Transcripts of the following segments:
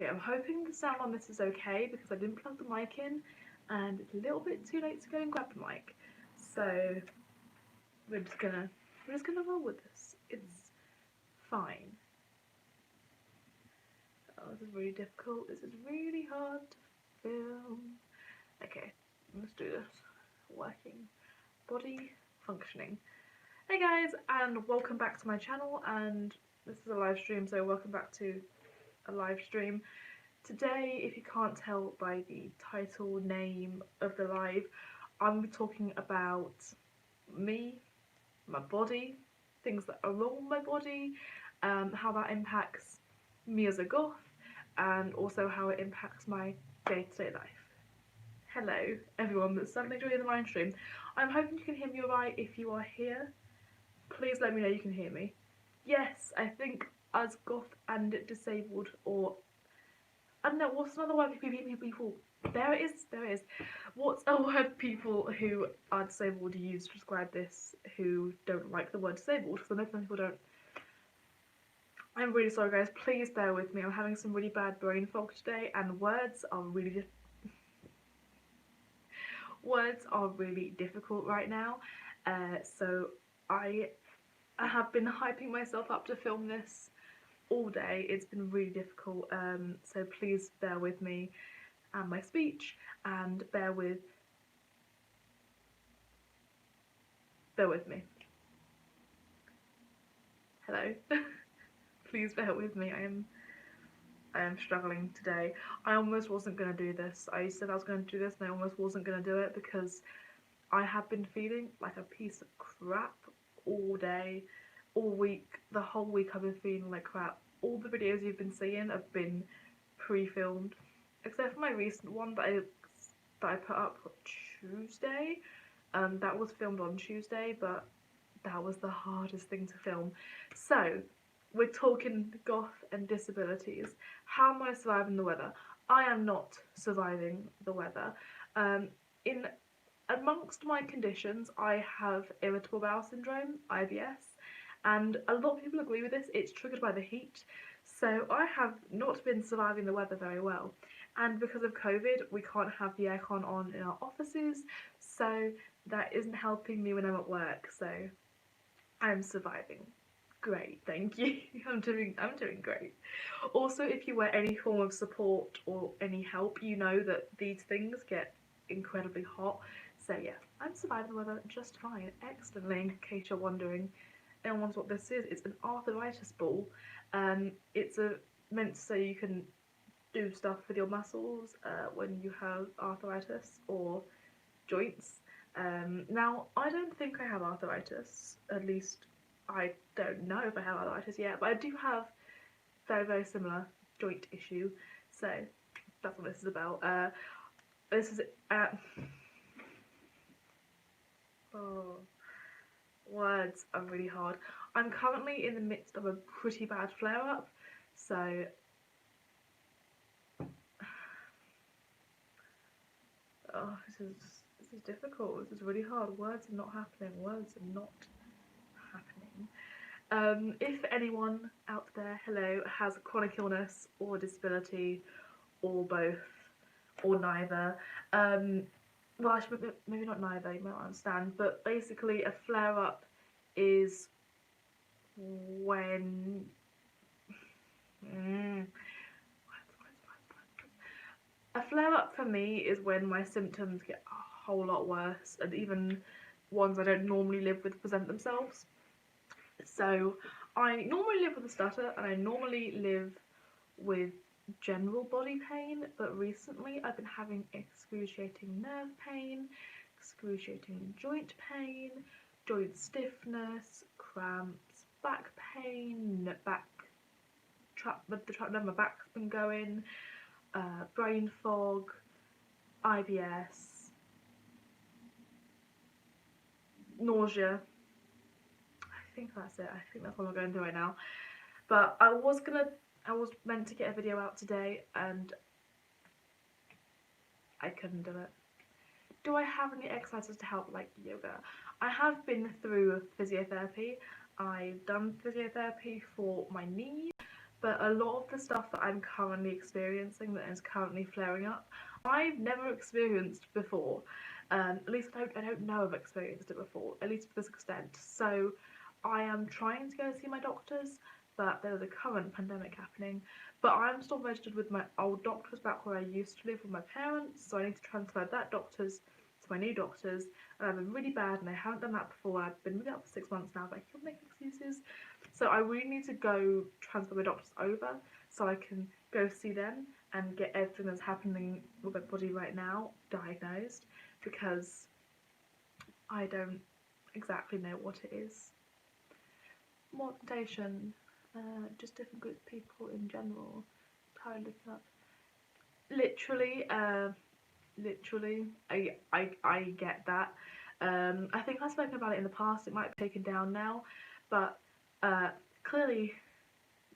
Okay, I'm hoping the sound on this is okay because I didn't plug the mic in and it's a little bit too late to go and grab the mic. So we're just gonna roll with this. It's fine. Oh, this is really difficult. This is really hard to film. Okay, let's do this. Working. Body functioning. Hey guys, and welcome back to my channel, and this is a live stream, so welcome back to a live stream. Today, if you can't tell by the title name of the live, I'm talking about me, my body, things that are wrong with my body, how that impacts me as a goth, and also how it impacts my day-to-day life. Hello, everyone that's suddenly joining the live stream. I'm hoping you can hear me alright. If you are here, please let me know you can hear me. Yes, I think as goth and disabled, or I don't know, what's another word people, there it is, there it is. What's a word people who are disabled use to describe this, who don't like the word disabled? Because I know some people don't. I'm really sorry guys, please bear with me. I'm having some really bad brain fog today and words are really difficult right now. So I have been hyping myself up to film this all day. It's been really difficult, so please bear with me and my speech, and bear with me. Hello. Please bear with me. I am struggling today. I almost wasn't gonna do this. I said I was gonna do this and I almost wasn't gonna do it because I have been feeling like a piece of crap all day, all week. The whole week I've been feeling like crap. All the videos you've been seeing have been pre-filmed, except for my recent one that I put up Tuesday. That was filmed on Tuesday, but that was the hardest thing to film. So, we're talking goth and disabilities. How am I surviving the weather? I am not surviving the weather. In amongst my conditions, I have irritable bowel syndrome, IBS, and a lot of people agree with this. It's triggered by the heat. So I have not been surviving the weather very well. And because of COVID, we can't have the aircon on in our offices, so that isn't helping me when I'm at work. So I'm surviving. Great, thank you. I'm doing great. Also, if you wear any form of support or any help, you know that these things get incredibly hot. So yeah, I'm surviving the weather just fine, excellently. In case you're wondering, anyone wonders what this is? It's an arthritis ball. It's meant so you can do stuff with your muscles when you have arthritis or joints. Now, I don't think I have arthritis, at least I don't know if I have arthritis yet, but I do have very, very similar joint issue, so that's what this is about. This is, oh, words are really hard. I'm currently in the midst of a pretty bad flare-up, so oh, this is difficult. This is really hard. Words are not happening. Words are not happening. If anyone out there, hello, has a chronic illness or disability, or both, or neither, well, actually, maybe not neither, you might not understand, but basically a flare-up is when... A flare-up for me is when my symptoms get a whole lot worse, and even ones I don't normally live with present themselves. So I normally live with a stutter, and I normally live with general body pain, but recently I've been having excruciating nerve pain, excruciating joint pain, joint stiffness, cramps, back pain, my back's been going, brain fog, IBS, nausea. I think that's it. I think that's what I'm going through right now. But I was meant to get a video out today and I couldn't do it. Do I have any exercises to help, like yoga? I have been through physiotherapy. I've done physiotherapy for my knee, but a lot of the stuff that I'm currently experiencing that is currently flaring up, I've never experienced before. At least I don't know I've experienced it before, at least to this extent. So I am trying to go see my doctors, but there's a current pandemic happening. But I'm still registered with my old doctors back where I used to live with my parents, so I need to transfer that doctors to my new doctors. And I've been really bad, and I haven't done that before. I've been really up for 6 months now, but I keep making excuses. So I really need to go transfer my doctors over so I can go see them and get everything that's happening with my body right now diagnosed, because I don't exactly know what it is. Mortification, just different groups of people in general. Try looking up. Literally, literally, I get that. I think I've spoken about it in the past. It might be taken down now, but clearly,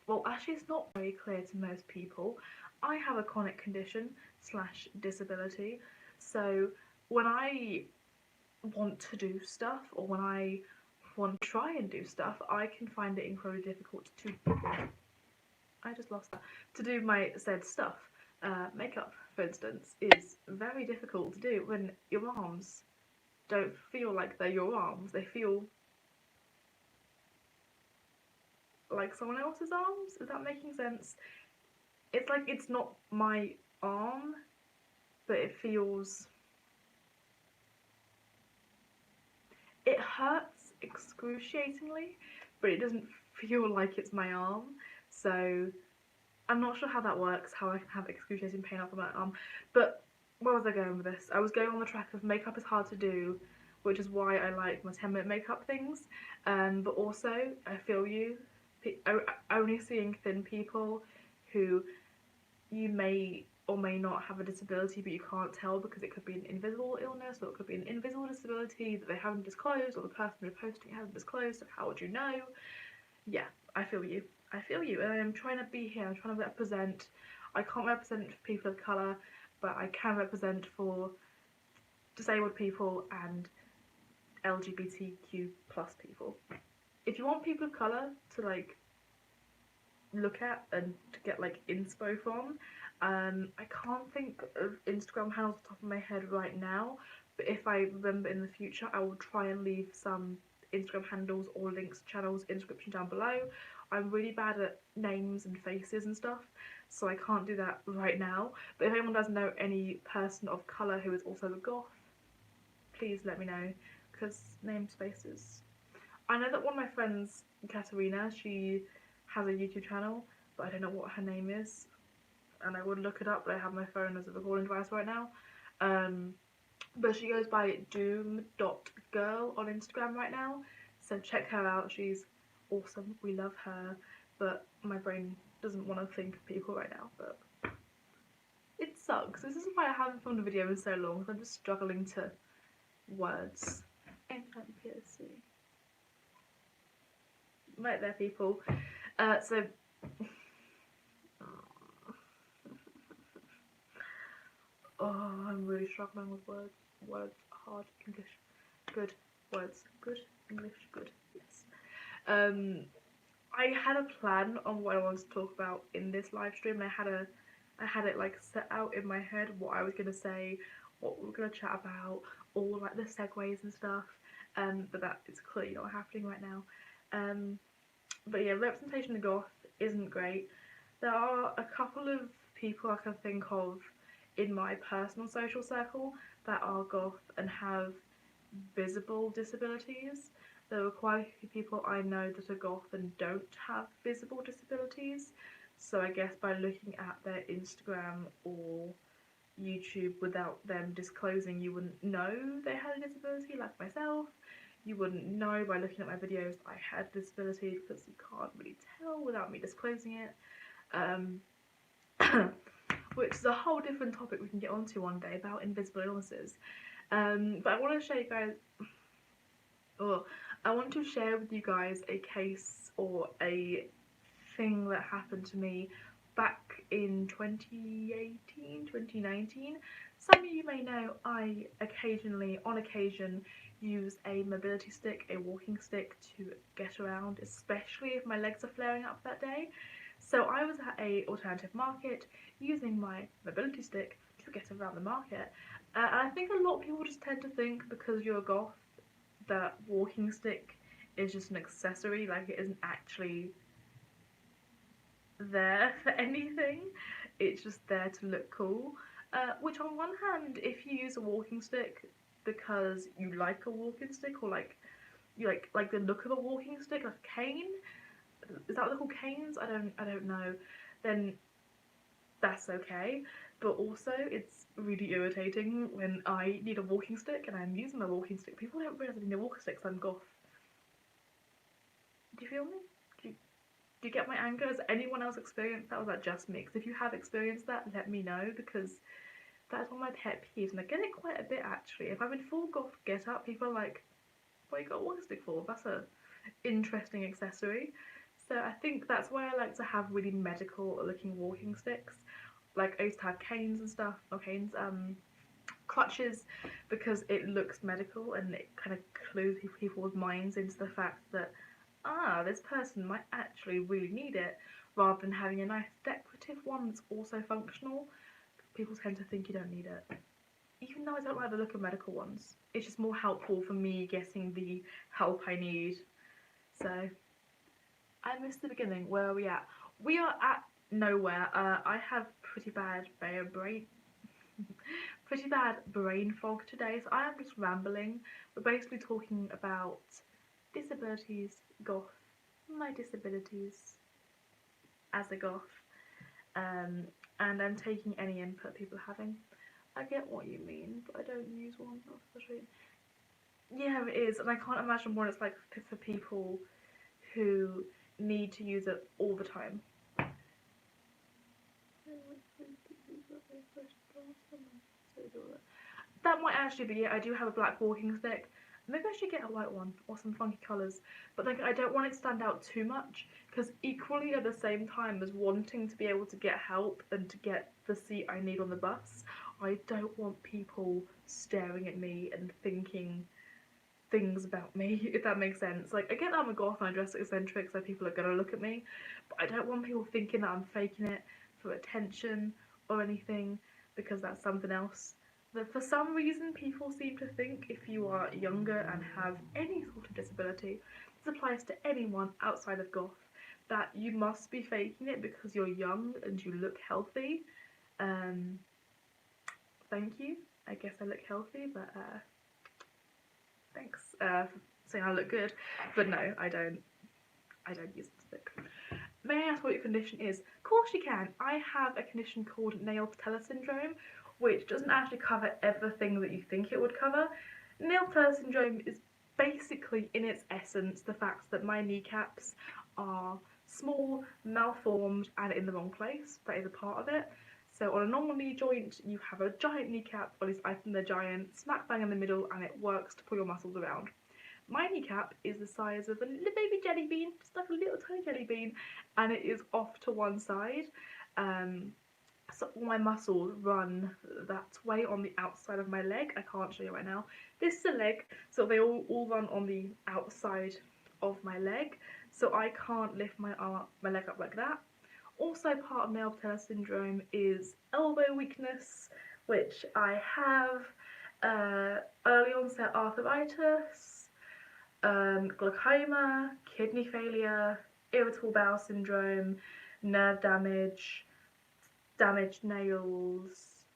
well, actually, it's not very clear to most people. I have a chronic condition slash disability, so when I want to do stuff, or when I want to try and do stuff, I can find it incredibly difficult to. I just lost that. To do my said stuff. Makeup, for instance, is very difficult to do when your arms don't feel like they're your arms. They feel like someone else's arms. Is that making sense? It's like it's not my arm, but it feels. It hurts excruciatingly, but it doesn't feel like it's my arm. So I'm not sure how that works, how I can have excruciating pain off of my arm. But where was I going with this? I was going on the track of makeup is hard to do, which is why I like my 10-minute makeup things. But also, I feel you. Only seeing thin people who you may or may not have a disability, but you can't tell because it could be an invisible illness, or it could be an invisible disability that they haven't disclosed, or the person who's posting hasn't disclosed, so how would you know? Yeah, I feel you. I feel you, and I'm trying to be here. I'm trying to represent. I can't represent for people of colour, but I can represent for disabled people and LGBTQ plus people. If you want people of colour to like look at and to get like inspo from, I can't think of Instagram handles off the top of my head right now, but if I remember in the future, I will try and leave some Instagram handles or links to channels in the description down below. I'm really bad at names and faces and stuff, so I can't do that right now. But if anyone does know any person of colour who is also a goth, please let me know, because names, faces. I know that one of my friends, Katerina, she has a YouTube channel, but I don't know what her name is, and I would look it up, but I have my phone as a recording device right now. But she goes by doom.girl on Instagram right now, so check her out. She's awesome. We love her, but my brain doesn't want to think of people right now, but it sucks. This is why I haven't filmed a video in so long, because I'm just struggling to words. NPSC. Right there, people. So oh, I'm really struggling with words. Words, hard English, good words, good English, good. Yes. I had a plan on what I wanted to talk about in this live stream, and I had it like set out in my head what I was gonna say, what we were gonna chat about, all like the segues and stuff. But that is clearly not happening right now. But yeah, representation of goth isn't great. There are a couple of people I can think of in my personal social circle that are goth and have visible disabilities. There are quite a few people I know that are goth and don't have visible disabilities. So I guess by looking at their Instagram or YouTube without them disclosing, you wouldn't know they had a disability, like myself. You wouldn't know by looking at my videos I had a disability, because you can't really tell without me disclosing it. Which is a whole different topic we can get onto one day about invisible illnesses. But I want to show you guys. Oh, I want to share with you guys a case or a thing that happened to me back in 2018, 2019. Some of you may know I occasionally, on occasion, use a mobility stick, a walking stick, to get around, especially if my legs are flaring up that day. So I was at a alternative market using my mobility stick to get around the market. And I think a lot of people just tend to think because you're a goth that walking stick is just an accessory, like it isn't actually there for anything. It's just there to look cool. Which on one hand, if you use a walking stick because you like a walking stick or like you like the look of a walking stick, like a cane, is that what they're called, canes? I don't know. Then that's okay. But also, it's really irritating when I need a walking stick and I'm using my walking stick. People don't realise I need a walking stick because I'm goth. Do you feel me? Do you get my anger? Has anyone else experienced that? Or was that just me? Because if you have experienced that, let me know, because that's one of my pet peeves, and I get it quite a bit actually. If I'm in full goth get up, people are like, "What you got a walking stick for? That's a interesting accessory." So I think that's why I like to have really medical looking walking sticks. Like I used to have canes and stuff, or canes, crutches, because it looks medical and it kind of clues people's minds into the fact that this person might actually really need it, rather than having a nice decorative one that's also functional. People tend to think you don't need it. Even though I don't like the look of medical ones, it's just more helpful for me getting the help I need. So, I missed the beginning. Where are we at? We are at nowhere. I have pretty bad brain fog today, so I am just rambling. We're basically talking about disabilities, goth, my disabilities as a goth, um, and I'm taking any input people are having. I get what you mean, but I don't use one. That's frustrating. Yeah, it is, and I can't imagine what it's like for people who need to use it all the time. That might actually be it. I do have a black walking stick. Maybe I should get a white one or some funky colours. But like, I don't want it to stand out too much, because equally at the same time as wanting to be able to get help and to get the seat I need on the bus, I don't want people staring at me and thinking things about me, if that makes sense. Like, I get that I'm a goth and I dress eccentric, so people are gonna look at me, but I don't want people thinking that I'm faking it for attention or anything, because that's something else that for some reason people seem to think if you are younger and have any sort of disability, this applies to anyone outside of goth, that you must be faking it because you're young and you look healthy. Um, Thank you. I guess I look healthy, but thanks for saying I look good. But no, I don't. I don't use lipstick. May I ask what your condition is? Of course you can. I have a condition called nail patella syndrome, which doesn't actually cover everything that you think it would cover. Nail patella syndrome is basically, in its essence, the fact that my kneecaps are small, malformed, and in the wrong place. That is a part of it. So on a normal knee joint, you have a giant kneecap, or at least I think they're giant, smack bang in the middle, and it works to pull your muscles around. My kneecap is the size of a little baby jelly bean, just like a little tiny jelly bean, and it is off to one side. Um, so all my muscles run that way on the outside of my leg. I can't show you right now. This is a leg, so they all run on the outside of my leg. So I can't lift my leg up like that. Also, part of nail patella syndrome is elbow weakness, which I have. Early onset arthritis, glaucoma, kidney failure, irritable bowel syndrome, nerve damage, damaged nails.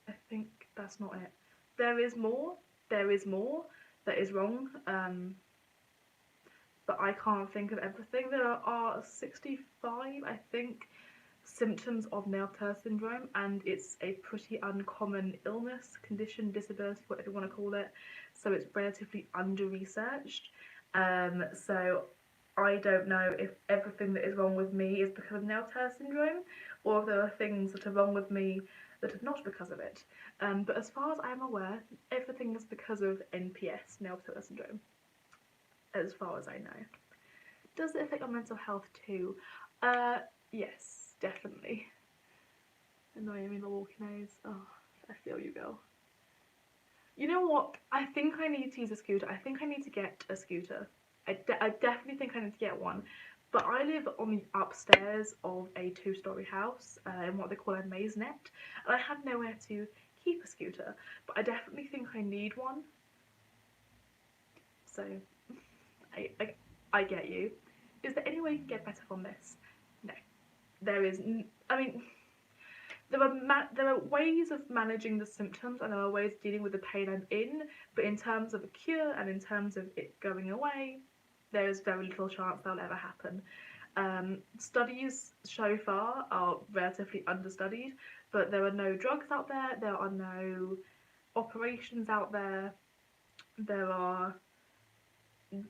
I think that's not it. There is more. There is more that is wrong. But I can't think of everything. There are 65, I think, symptoms of nail patella syndrome, and it's a pretty uncommon illness, condition, disability, whatever you want to call it. So it's relatively under-researched. So I don't know if everything that is wrong with me is because of nail patella syndrome, or if there are things that are wrong with me that are not because of it. But as far as I'm aware, everything is because of NPS, nail patella syndrome, as far as I know. Does it affect your mental health too? Yes, definitely. Annoying me, the walking nose. Oh, I feel you, girl. You know what? I think I need to use a scooter. I think I need to get a scooter. I definitely think I need to get one. But I live on the upstairs of a two-story house in what they call a maisonette, and I have nowhere to keep a scooter. But I definitely think I need one. So I, I, I get you. Is there any way you can get better from this? No. There is. I mean, there are ways of managing the symptoms and there are ways of dealing with the pain I'm in, but in terms of a cure and in terms of it going away, there is very little chance that'll ever happen. Studies so far are relatively understudied, but there are no drugs out there, there are no operations out there, there are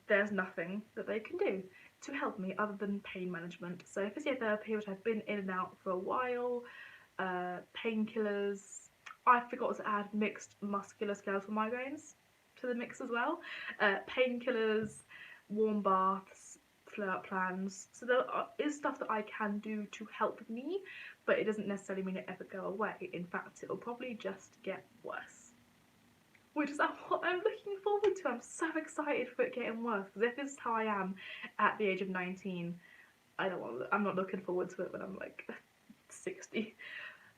there's nothing that they can do to help me other than pain management. So physiotherapy, which I've been in and out for a while, painkillers. I forgot to add mixed musculoskeletal migraines to the mix as well. Painkillers, warm baths, flare-up plans. So there is stuff that I can do to help me, but it doesn't necessarily mean it ever go away. In fact, it'll probably just get worse. Which is what I'm looking forward to. I'm so excited for it getting worse, because if this is how I am at the age of 19, I'm not looking forward to it when I'm like 60.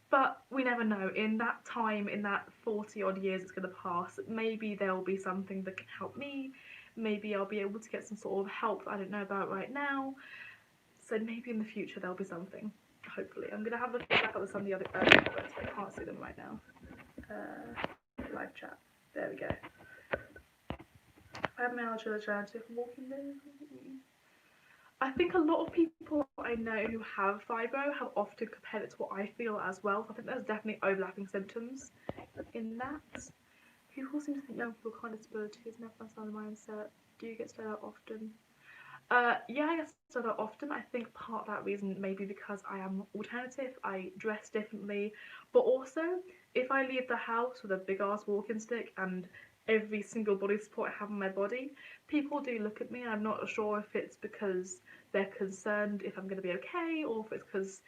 But we never know. In that time, in that 40 odd years it's going to pass, maybe there will be something that can help me. Maybe I'll be able to get some sort of help that I don't know about right now. So maybe in the future there'll be something. Hopefully. I'm going to have a look back at some of the other comments, but I can't see them right now. Live chat. There we go. Fibromyalgia, alternative walking there. I think a lot of people I know who have fibro have often compared it to what I feel as well. So I think there's definitely overlapping symptoms in that. People seem to think young people can't disabilities, never understand the mindset. Do you get stared at often? Yeah, I get stared at often. I think part of that reason may be because I am alternative, I dress differently, but also if I leave the house with a big ass walking stick and every single body support I have on my body, people do look at me and I'm not sure if it's because they're concerned if I'm going to be okay or if it's because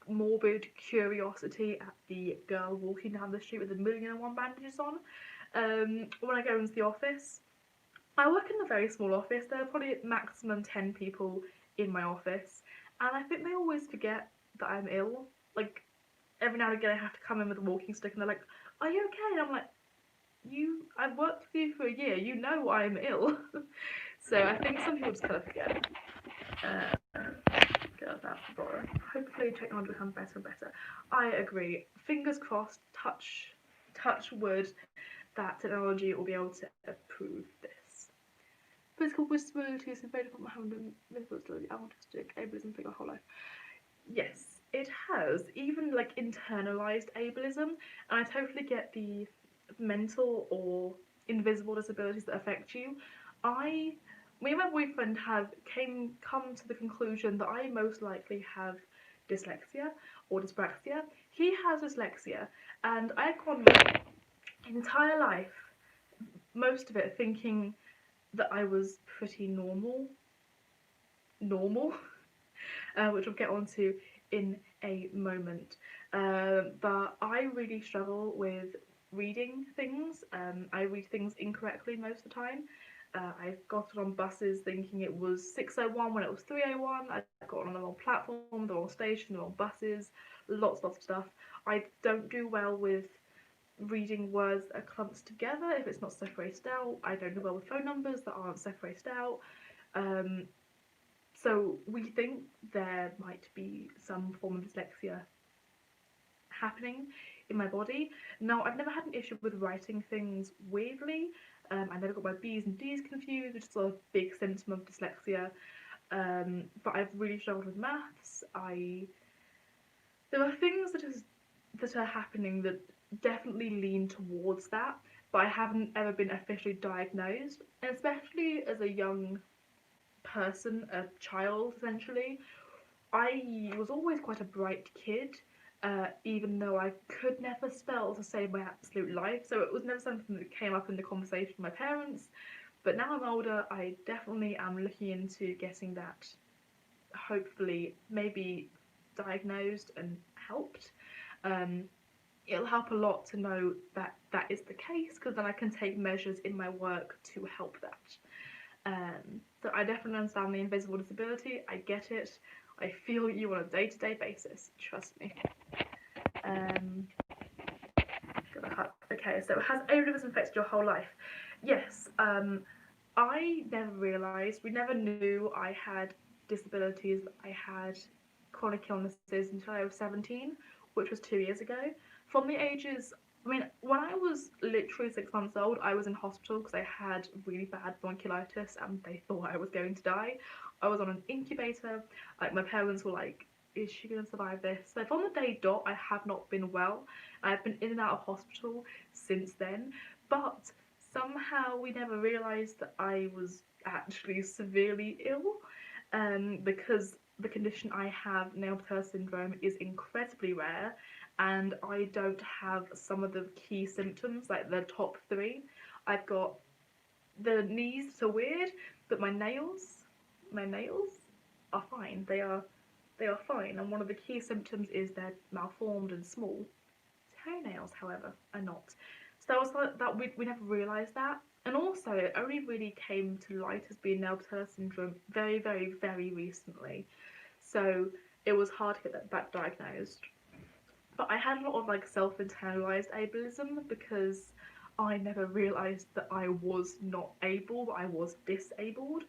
morbid curiosity at the girl walking down the street with a million and one bandages on. When I go into the office, I work in a very small office. There are probably maximum 10 people in my office, and I think they always forget that I'm ill. Like, every now and again I have to come in with a walking stick and they're like, "Are you okay?" And I'm like, I've worked with you for a year, you know I'm ill. So I think some people just kind of forget. Get that borrow. Hopefully technology becomes better and better. I agree. Fingers crossed, touch wood, that technology will be able to improve this. Physical disabilities and very different from having mental disability, autistic, ableism thing my whole life. Yes, it has. Even like internalized ableism, and I totally get the mental or invisible disabilities that affect you. Me and my boyfriend have come to the conclusion that I most likely have dyslexia or dyspraxia. He has dyslexia, and I've gone my entire life, most of it, thinking that I was pretty normal, which we'll get onto in a moment. But I really struggle with reading things. I read things incorrectly most of the time. I've gotten on buses thinking it was 6:01 when it was 3:01. I got on the wrong platform, the wrong station, the wrong buses, lots of stuff. I don't do well with reading words that are clumped together if it's not separated out. I don't do well with phone numbers that aren't separated out. Um, so we think there might be some form of dyslexia happening in my body. Now, I've never had an issue with writing things weirdly. I never got my B's and D's confused, which is a big symptom of dyslexia. But I've really struggled with maths. There are things that are happening that definitely lean towards that, but I haven't ever been officially diagnosed. And especially as a young person, a child essentially, I was always quite a bright kid, even though I could never spell to save my absolute life, so it was never something that came up in the conversation with my parents. But now I'm older, I definitely am looking into getting that, hopefully, maybe diagnosed and helped. Um, it'll help a lot to know that that is the case, because then I can take measures in my work to help that. So I definitely understand the invisible disability. I get it. I feel you on a day-to-day basis. Trust me. Okay, so has ableism affected your whole life? Yes. I never realised. We never knew I had disabilities. I had chronic illnesses until I was 17, which was 2 years ago. From the ages, I mean, when I was literally 6 months old, I was in hospital because I had really bad bronchiolitis and they thought I was going to die. I was on an incubator. Like, my parents were like, is she going to survive this? So from the day dot, I have not been well. I've been in and out of hospital since then, but somehow we never realised that I was actually severely ill, because the condition I have, nail tear syndrome, is incredibly rare, and I don't have some of the key symptoms, like the top three. I've got the knees so weird, but my nails are fine. They are fine, and one of the key symptoms is they're malformed and small. Toenails, however, are not. So that was like that we never realised that. And also, it only really came to light as being nail patella syndrome very, very, very recently. So it was hard to get that diagnosed. But I had a lot of like self-internalized ableism because I never realised that I was not able, I was disabled.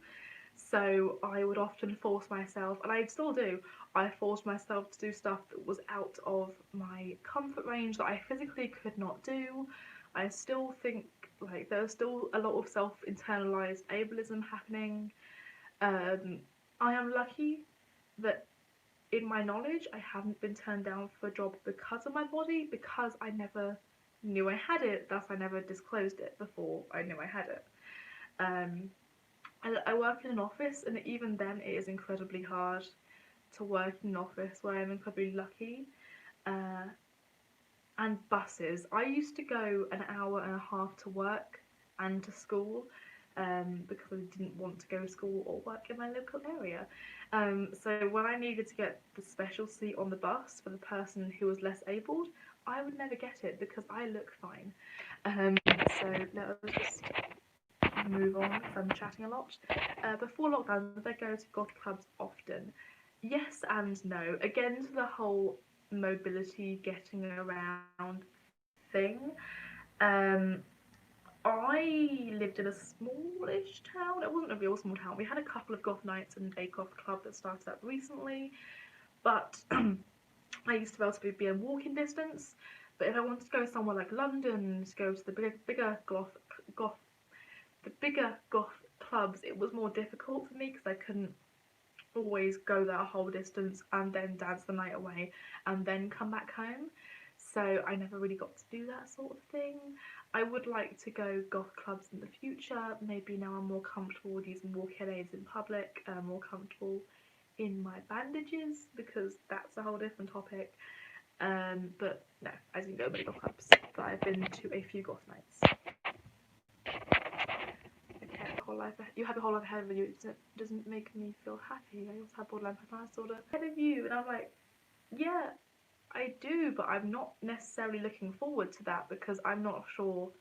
So I would often force myself, and I still do, I forced myself to do stuff that was out of my comfort range that I physically could not do. I still think like there's still a lot of self-internalized ableism happening. Um, I am lucky that in my knowledge I haven't been turned down for a job because of my body, because I never knew I had it, thus I never disclosed it before I knew I had it. Um, I work in an office, and even then it is incredibly hard to work in an office where I'm incredibly lucky. Uh, and buses. I used to go an hour and a half to work and to school, because I didn't want to go to school or work in my local area. So when I needed to get the special seat on the bus for the person who was less abled, I would never get it because I look fine. So let us just move on because I'm chatting a lot. Before lockdown, did I go to goth clubs often? Yes and no. Again, to the whole mobility, getting around thing. Um, I lived in a smallish town. It wasn't a real small town. We had a couple of goth nights and a goth club that started up recently, but I used to be able to be in walking distance. But if I wanted to go somewhere like London, to go to the goth the bigger goth clubs, it was more difficult for me because I couldn't always go that whole distance and then dance the night away and then come back home. So I never really got to do that sort of thing. I would like to go goth clubs in the future. Maybe now I'm more comfortable with using walking aids in public, more comfortable in my bandages, because that's a whole different topic. But no, I didn't go to many goth clubs, but I've been to a few goth nights. Whole life, you have a whole life ahead of you. It doesn't make me feel happy. I also have borderline personality disorder ahead of you, and I'm like, yeah, I do, but I'm not necessarily looking forward to that because I'm not sure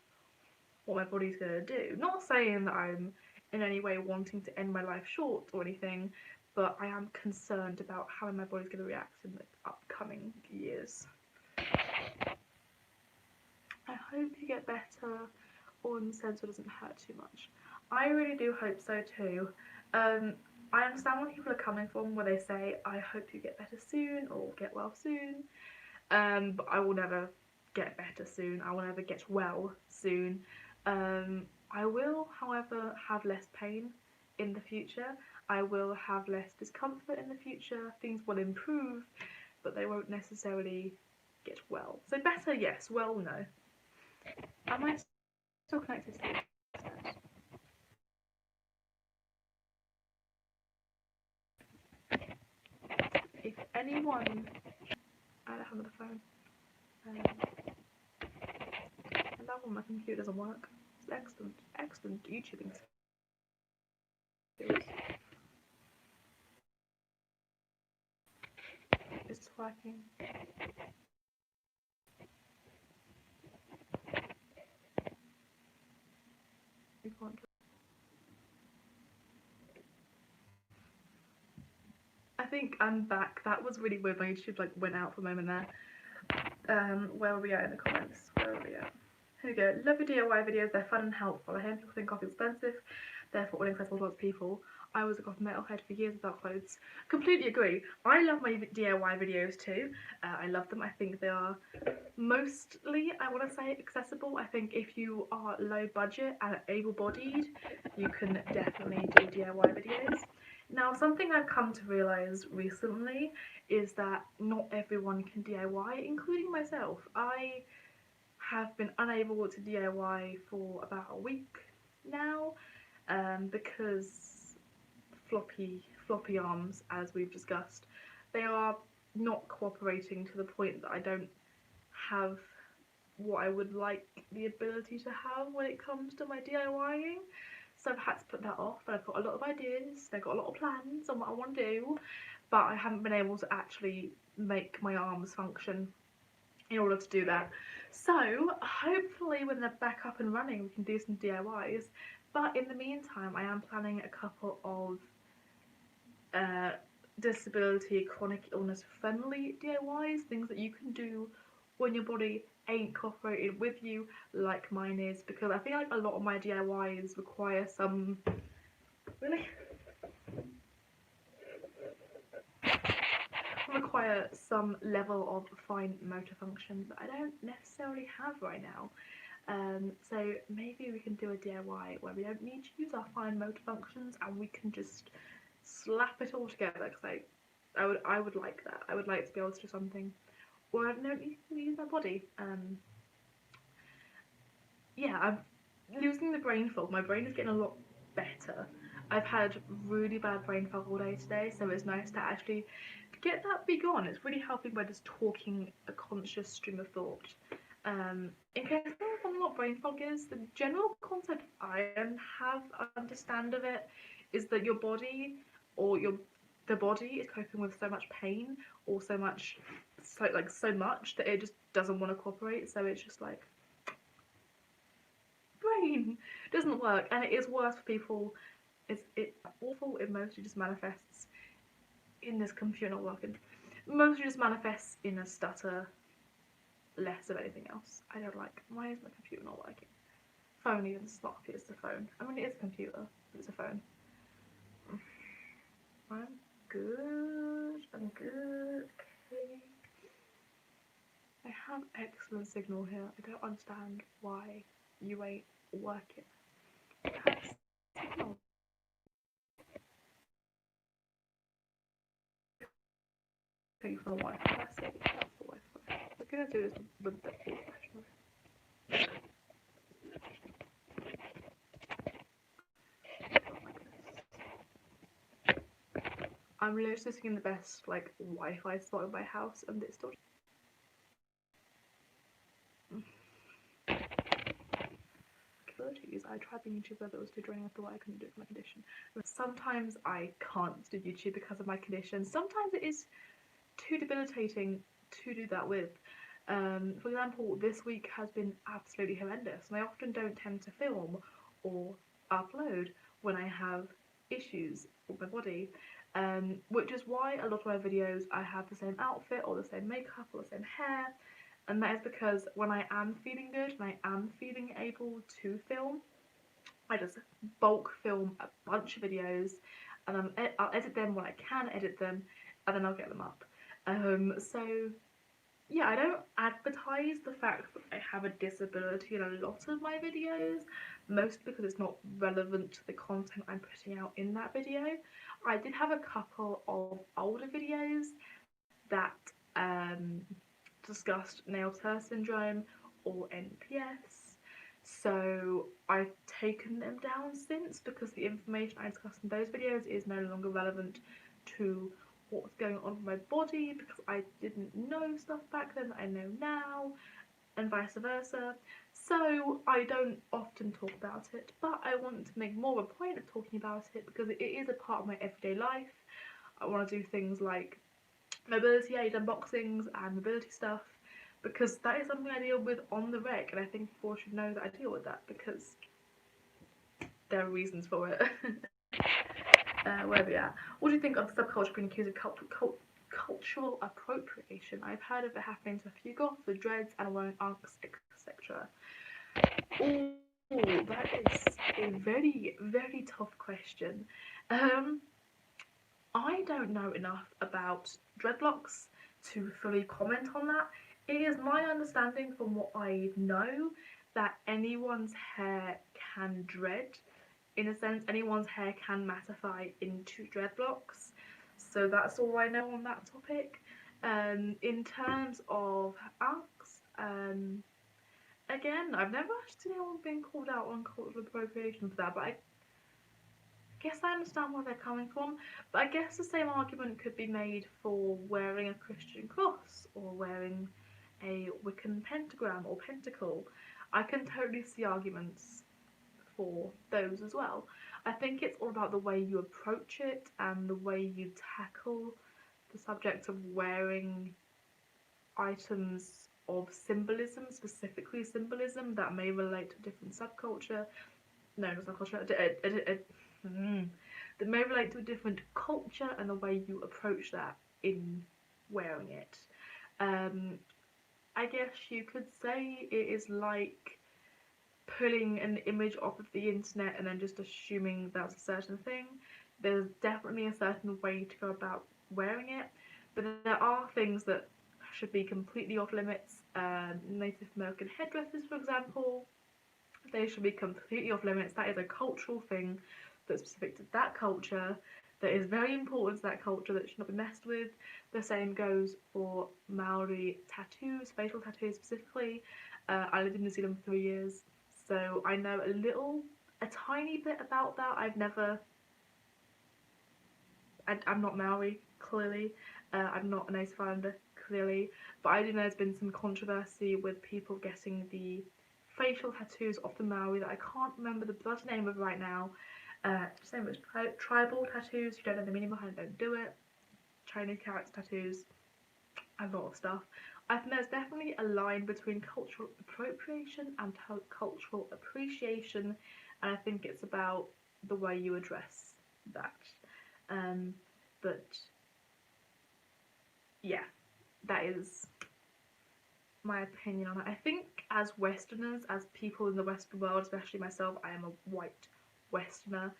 what my body's gonna do. Not saying that I'm in any way wanting to end my life short or anything, but I am concerned about how my body's gonna react in the upcoming years. I hope you get better, or in the sense it doesn't hurt too much. I really do hope so too. I understand where people are coming from where they say, I hope you get better soon or get well soon, but I will never get better soon. I will never get well soon. I will, however, have less pain in the future. I will have less discomfort in the future. Things will improve, but they won't necessarily get well. So better, yes. Well, no. Am I still connected to the internet? If anyone, I don't have another phone. And that one, my computer doesn't work. It's excellent, excellent YouTubing skills. It's working. You can't. think I'm back. That was really weird. My YouTube like went out for a moment there. Where are we at in the comments? Where are we at? Here we go. Love your DIY videos. They're fun and helpful. I hear people think Goth is expensive, therefore inaccessible to lots of people. I was a Goth metalhead for years without clothes. Completely agree. I love my DIY videos too. I love them. I think they are mostly, I want to say, accessible. I think if you are low budget and able-bodied, you can definitely do DIY videos. Now, something I've come to realise recently is that not everyone can DIY, including myself. I have been unable to DIY for about a week now because floppy arms, as we've discussed, they are not cooperating to the point that I don't have what I would like the ability to have when it comes to my DIYing. So I've had to put that off, and I've got a lot of ideas, I've got a lot of plans on what I want to do, but I haven't been able to actually make my arms function in order to do that. So hopefully when they're back up and running we can do some DIYs, but in the meantime I am planning a couple of disability, chronic illness friendly DIYs, things that you can do when your body ain't cooperating with you like mine is, because I feel like a lot of my DIYs require some level of fine motor function that I don't necessarily have right now. So maybe we can do a DIY where we don't need to use our fine motor functions and we can just slap it all together, because I would like that. I would like to be able to do something where I don't need to use my body. Yeah, I'm losing the brain fog. My brain is getting a lot better. I've had really bad brain fog all day today, so it's nice to actually get that be gone. It's really helping by just talking a conscious stream of thought. In case anyone doesn't know what brain fog is, the general concept I have understand of it is that your body or the body is coping with so much pain or so much that it just doesn't want to cooperate, so it's just like brain doesn't work, and it is worse for people. It's awful. It mostly just manifests in this computer not working. Mostly just manifests in a stutter, less of anything else. I don't like. Why is my computer not working? Phone even not. It's the phone. I mean, it is a computer, but it's a phone. I'm good. I'm good. Okay. I have excellent signal here. I don't understand why you ain't working. I have signal. Paying for the Wi-Fi. That's it. That's the Wi-Fi. We're gonna do this with the professional. I'm literally sitting in the best like Wi-Fi spot in my house, and it's still. I tried being a YouTuber, but it was too draining. I thought I couldn't do it for my condition. But sometimes I can't do YouTube because of my condition. Sometimes it is too debilitating to do that with. For example, this week has been absolutely horrendous, and I often don't tend to film or upload when I have issues with my body, which is why a lot of my videos I have the same outfit or the same makeup or the same hair, and that is because when I am feeling good and I am feeling able to film, I just bulk film a bunch of videos, and I'll edit them when I can edit them, and then I'll get them up. So yeah, I don't advertise the fact that I have a disability in a lot of my videos, mostly because it's not relevant to the content I'm putting out in that video. I did have a couple of older videos that discussed nail tear syndrome or NPS, so I've taken them down since because the information I discussed in those videos is no longer relevant to what's going on with my body, because I didn't know stuff back then that I know now, and vice versa. So I don't often talk about it, but I want to make more of a point of talking about it because it is a part of my everyday life. I want to do things like mobility aid unboxings and mobility stuff, because that is something I deal with on the reg, and I think people should know that I deal with that because there are reasons for it. Where are we at? What do you think of the subculture being accused of cultural appropriation? I've heard of it happening to a few goths with dreads and wearing unks, etc. Oh, that is a very, very tough question. Um, I don't know enough about dreadlocks to fully comment on that. It is my understanding from what I know that anyone's hair can dread. In a sense, anyone's hair can mattify into dreadlocks. So that's all I know on that topic. In terms of unks, again, I've never actually seen anyone being called out on cultural appropriation for that, but I guess I understand where they're coming from. But I guess the same argument could be made for wearing a Christian cross or wearing a Wiccan pentagram or pentacle. I can totally see arguments for those as well. I think it's all about the way you approach it and the way you tackle the subject of wearing items of symbolism, specifically symbolism that may relate to a different subculture. No, not subculture. That may relate to a different culture and the way you approach that in wearing it. Um, I guess you could say it is like pulling an image off of the internet and then just assuming that's a certain thing. There's definitely a certain way to go about wearing it, but there are things that should be completely off limits. Native American headdresses, for example, they should be completely off limits. That is a cultural thing that's specific to that culture, that is very important to that culture, that should not be messed with. The same goes for Maori tattoos, facial tattoos specifically. I lived in New Zealand for 3 years, so I know a tiny bit about that. I'm not Maori, clearly. I'm not a native islander, clearly. But I do know there's been some controversy with people getting the facial tattoos of the Maori that I can't remember the bloody name of right now. Same as tribal tattoos. You don't know the meaning behind it, don't do it. Chinese character tattoos, a lot of stuff. I think there's definitely a line between cultural appropriation and cultural appreciation, and I think it's about the way you address that. Um, but yeah, that is my opinion on it. I think as Westerners, as people in the Western world, especially myself, I am a white Westerner.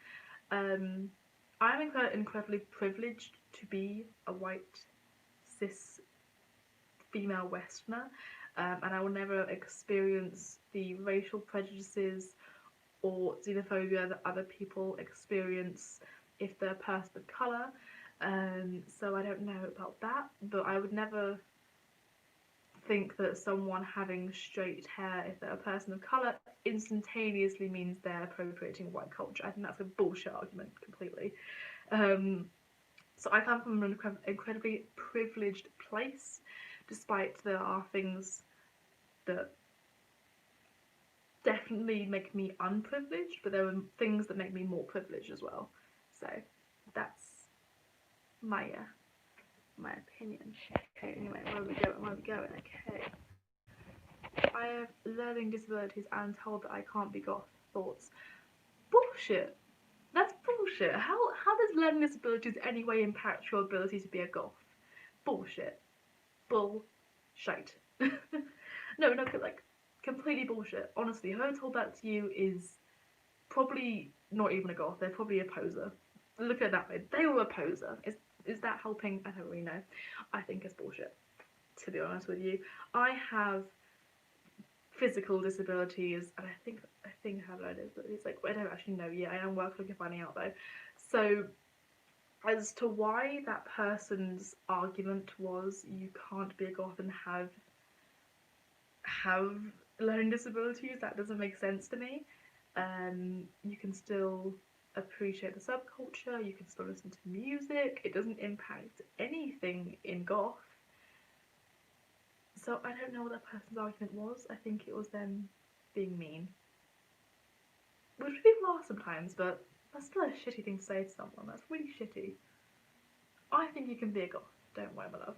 Um, I'm incredibly privileged to be a white cis female Westerner, and I will never experience the racial prejudices or xenophobia that other people experience if they're a person of colour. So I don't know about that, but I would never think that someone having straight hair, if they're a person of colour, instantaneously means they're appropriating white culture. I think that's a bullshit argument completely. Um, so I come from an incredibly privileged place, despite there are things that definitely make me unprivileged, but there are things that make me more privileged as well. So that's my opinion. Okay, anyway, where are we going? Where are we going? Okay. I have learning disabilities and told that I can't be goth. Thoughts? Bullshit. That's bullshit. How does learning disabilities anyway impact your ability to be a goth? Bullshit. Bullshit. No, like completely bullshit. Honestly, whoever told that to you is probably not even a goth. They're probably a poser. Look at it that way. They were a poser. Is that helping? I don't really know. I think it's bullshit, to be honest with you. I have physical disabilities, and I think I have learning disabilities. Like I don't actually know yet. I am working on finding out though. So as to why that person's argument was you can't be a goth and have learning disabilities, that doesn't make sense to me. You can still appreciate the subculture, you can still listen to music, it doesn't impact anything in goth. So I don't know what that person's argument was. I think it was them being mean. Which people are sometimes, but that's still a shitty thing to say to someone. That's really shitty. I think you can be a goth. Don't worry, my love.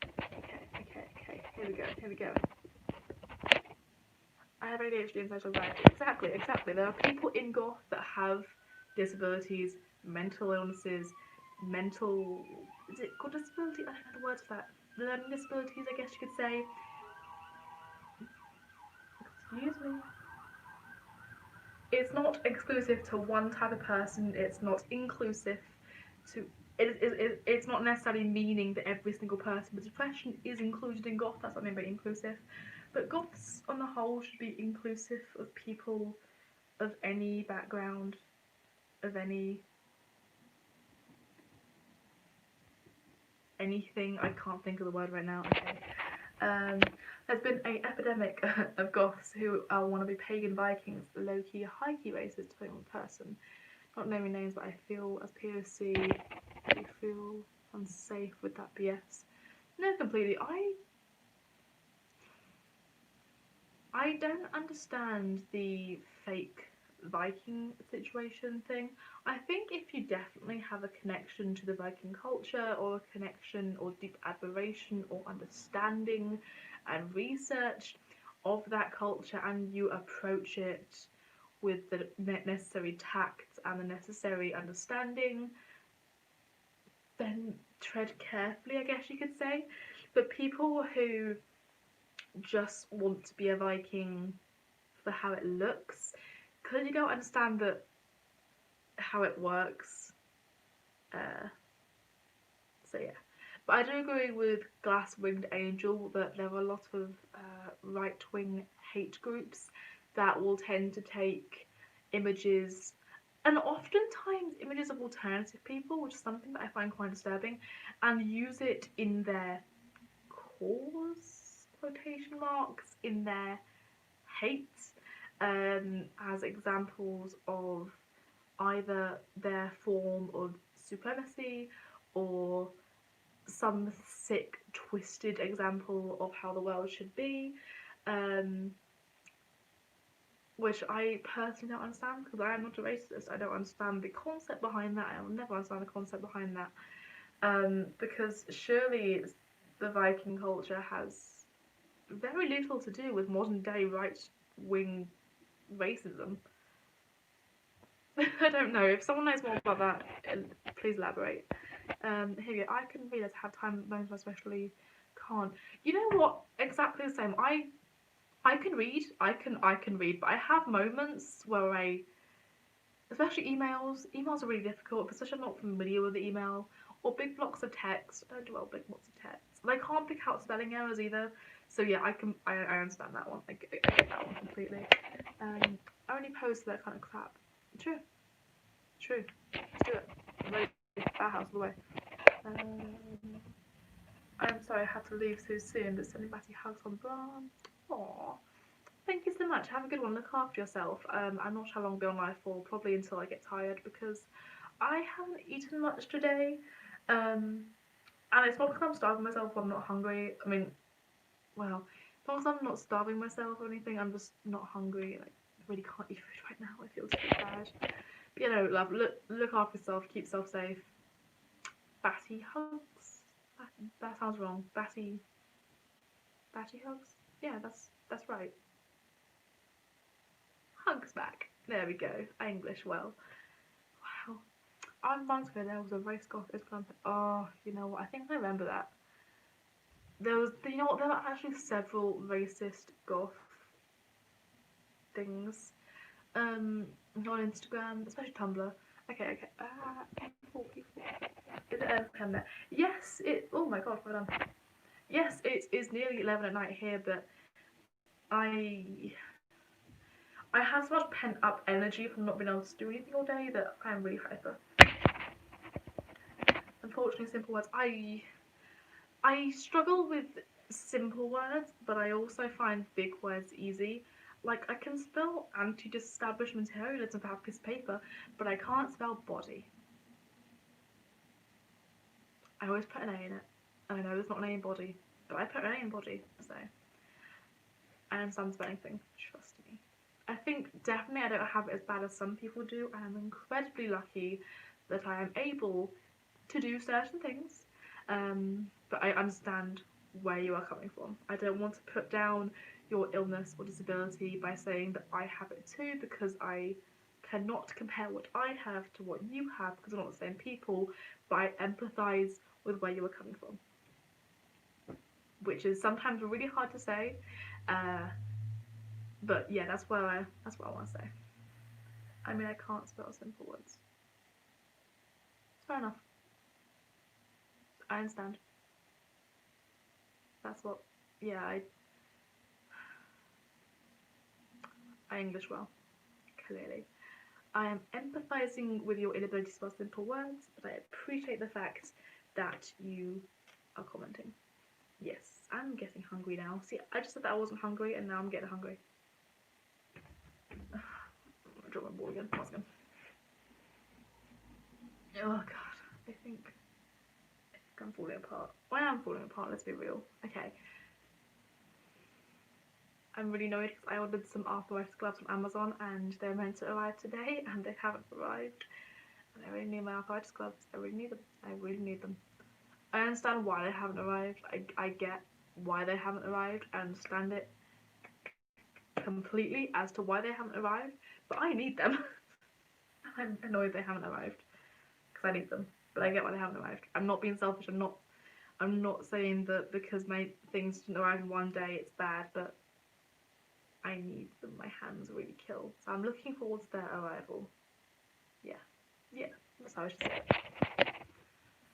Okay. Here we go. I have ADHD and social anxiety. Exactly. There are people in goth that have disabilities mental illnesses, mental, is it called disability? I don't know the words for that. Learning disabilities, I guess you could say. Excuse me. It's not exclusive to one type of person. It's not inclusive to. It's not necessarily meaning that every single person with depression is included in goth. That's what I mean by inclusive. But goths on the whole should be inclusive of people of any background, of anything. I can't think of the word right now. Okay. Um, there's been an epidemic of goths who are wannabe pagan Vikings, low-key, high-key racist person. Not naming names, but I feel as POC, I feel unsafe with that BS. No, completely. I don't understand the fake Viking situation thing. I think if you definitely have a connection to the Viking culture, or a connection or deep admiration or understanding and research of that culture, and you approach it with the necessary tact and the necessary understanding, then tread carefully, I guess you could say. But people who just want to be a Viking for how it looks, because you don't understand that how it works. Uh, so yeah, but I do agree with Glass Winged Angel that there are a lot of right wing hate groups that will tend to take images, and oftentimes images of alternative people, which is something that I find quite disturbing, and use it in their cause, quotation marks, in their hate, as examples of either their form of supremacy or some sick, twisted example of how the world should be, um, which I personally don't understand because I am not a racist. I don't understand the concept behind that. I will never understand the concept behind that, because surely the Viking culture has very little to do with modern day right wing racism. I don't know. If someone knows more about that, please elaborate. Here we go. I can read as have time moments I especially can't. You know what? Exactly the same. I can read. I can read, but I have moments where especially emails. Emails are really difficult, especially if I'm not familiar with the email, or big blocks of text. I don't do well with big blocks of text. And I can't pick out spelling errors either. So yeah, I understand that one. I get that one completely. I only post that kind of crap. True. True. Let's do it. I'm ready. Our house all the way. Um, I'm sorry I had to leave so soon, but sending Matty hugs on Bram. Aww. Thank you so much. Have a good one. Look after yourself. I'm not sure how long I'll be on live for, probably until I get tired because I haven't eaten much today. And it's not because I'm starving myself or I'm not hungry. I mean, well, as long as I'm not starving myself or anything, I'm just not hungry. Like, I really can't eat food right now. I feel so bad. But you know, love, look after yourself, keep yourself safe. Batty hugs. That sounds wrong. Batty hugs. Yeah, that's right. Hugs back. There we go. I English well. Wow. On months ago there was a race goth Islam. Oh, you know what? I think I remember that. There was, you know what? There were actually several racist goth things. On Instagram, especially Tumblr. Okay. People. Is it FM there? Yes, it. Oh my god, well done. Yes, it is nearly 11 at night here, but I I have so much pent up energy from not being able to do anything all day that I'm really hyper. Unfortunately, simple words. I struggle with simple words, but I also find big words easy. Like I can spell anti-disestablishmentarianism for a piece of paper, but I can't spell body. I always put an A in it. And I know there's not an A in body, but I put an A in body, so I understand the spelling thing. Trust me. I think definitely I don't have it as bad as some people do, and I'm incredibly lucky that I am able to do certain things. But I understand where you are coming from. I don't want to put down your illness or disability by saying that I have it too, because I cannot compare what I have to what you have because we're not the same people, but I empathise with where you are coming from, which is sometimes really hard to say, but yeah, that's what I want to say. I mean, I can't spell simple words. It's fair enough. I understand. That's what. Yeah, I English well, clearly. I am empathizing with your inability to spell simple words, but I appreciate the fact that you are commenting. Yes, I'm getting hungry now. See, I just said that I wasn't hungry, and now I'm getting hungry. I dropped my ball again. Once again. Oh god, I think I'm falling apart. I am falling apart. Let's be real. Okay. I'm really annoyed because I ordered some arthritis gloves from Amazon and they're meant to arrive today and they haven't arrived. And I really need my arthritis gloves. I really need them. I really need them. I understand why they haven't arrived. I get why they haven't arrived. I understand it completely as to why they haven't arrived, but I need them. I'm annoyed they haven't arrived because I need them, but I get why they haven't arrived. I'm not being selfish. I'm not saying that because my things didn't arrive in one day it's bad, but I need them. My hands really kill. So I'm looking forward to their arrival. Yeah. Yeah. That's how I should say it.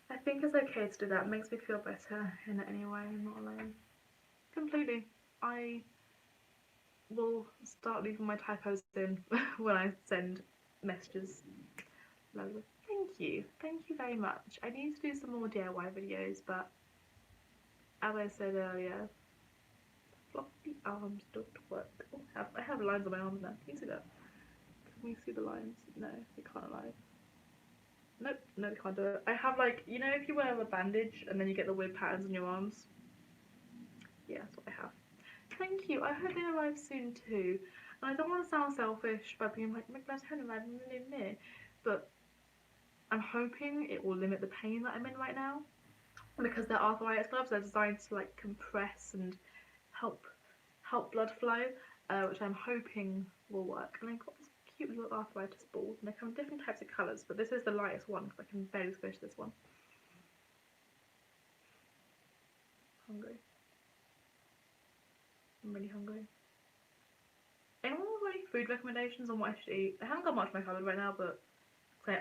I think it's okay to do that. It makes me feel better in any way. I'm not alone. Completely. I will start leaving my typos in when I send messages. Lovely. Thank you. Thank you very much. I need to do some more DIY videos, but as I said earlier, floppy arms don't work. Oh, I have lines on my arms now. Can you see that? Can we see the lines? No, they can't alive. Nope, no, they can't do it. I have like, you know, if you wear a bandage and then you get the weird patterns on your arms? Yeah, that's what I have. Thank you. I hope they arrive soon too. And I don't want to sound selfish by being like, my glass haven't arrived, but I'm hoping it will limit the pain that I'm in right now. Because they're arthritis gloves, they're designed to like compress and help blood flow, which I'm hoping will work. And I got this cute little arthritis ball, and they come in different types of colours, but this is the lightest one because I can barely squish this one. Hungry. I'm really hungry. Anyone have any food recommendations on what I should eat? I haven't got much in my cupboard right now, but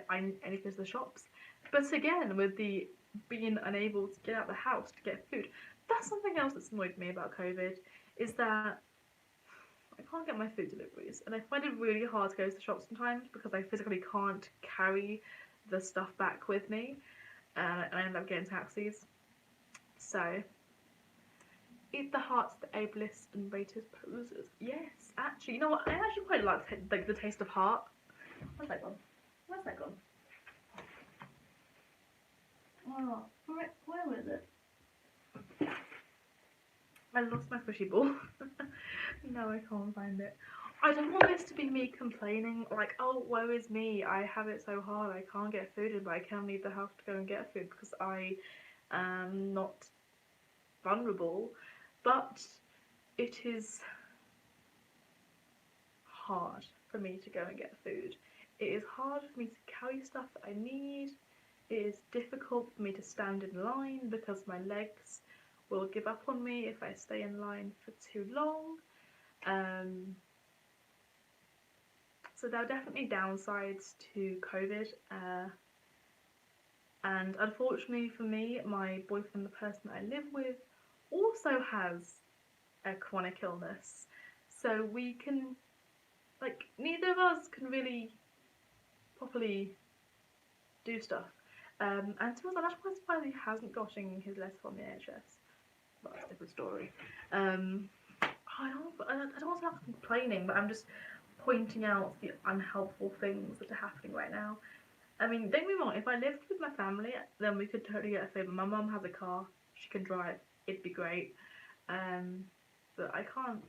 I need to go to the shops. But again, with the being unable to get out of the house to get food, that's something else that's annoyed me about COVID, is that I can't get my food deliveries, and I find it really hard to go to the shop sometimes because I physically can't carry the stuff back with me, and I end up getting taxis. So, eat the hearts of the ableist and rated posers. Yes, actually, you know what? I actually quite like the taste of heart. Where's that gone? Where's that gone? Oh, where was it? I lost my squishy ball. No, I can't find it. I don't want this to be me complaining, like, oh, woe is me, I have it so hard, I can't get food in, but I can leave the house to go and get food because I am not vulnerable, but it is hard for me to go and get food. It is hard for me to carry stuff that I need. It is difficult for me to stand in line because my legs will give up on me if I stay in line for too long. So there are definitely downsides to COVID, and unfortunately for me, my boyfriend, the person that I live with, also has a chronic illness. So we can, like, neither of us can really properly do stuff. And to be honest, I'm quite surprised he hasn't gotten his letter from the NHS. But that's a different story. I don't want to sound complaining, but I'm just pointing out the unhelpful things that are happening right now. I mean, don't get me wrong, if I lived with my family, then we could totally get a favour. My mum has a car, she can drive, it'd be great. But I can't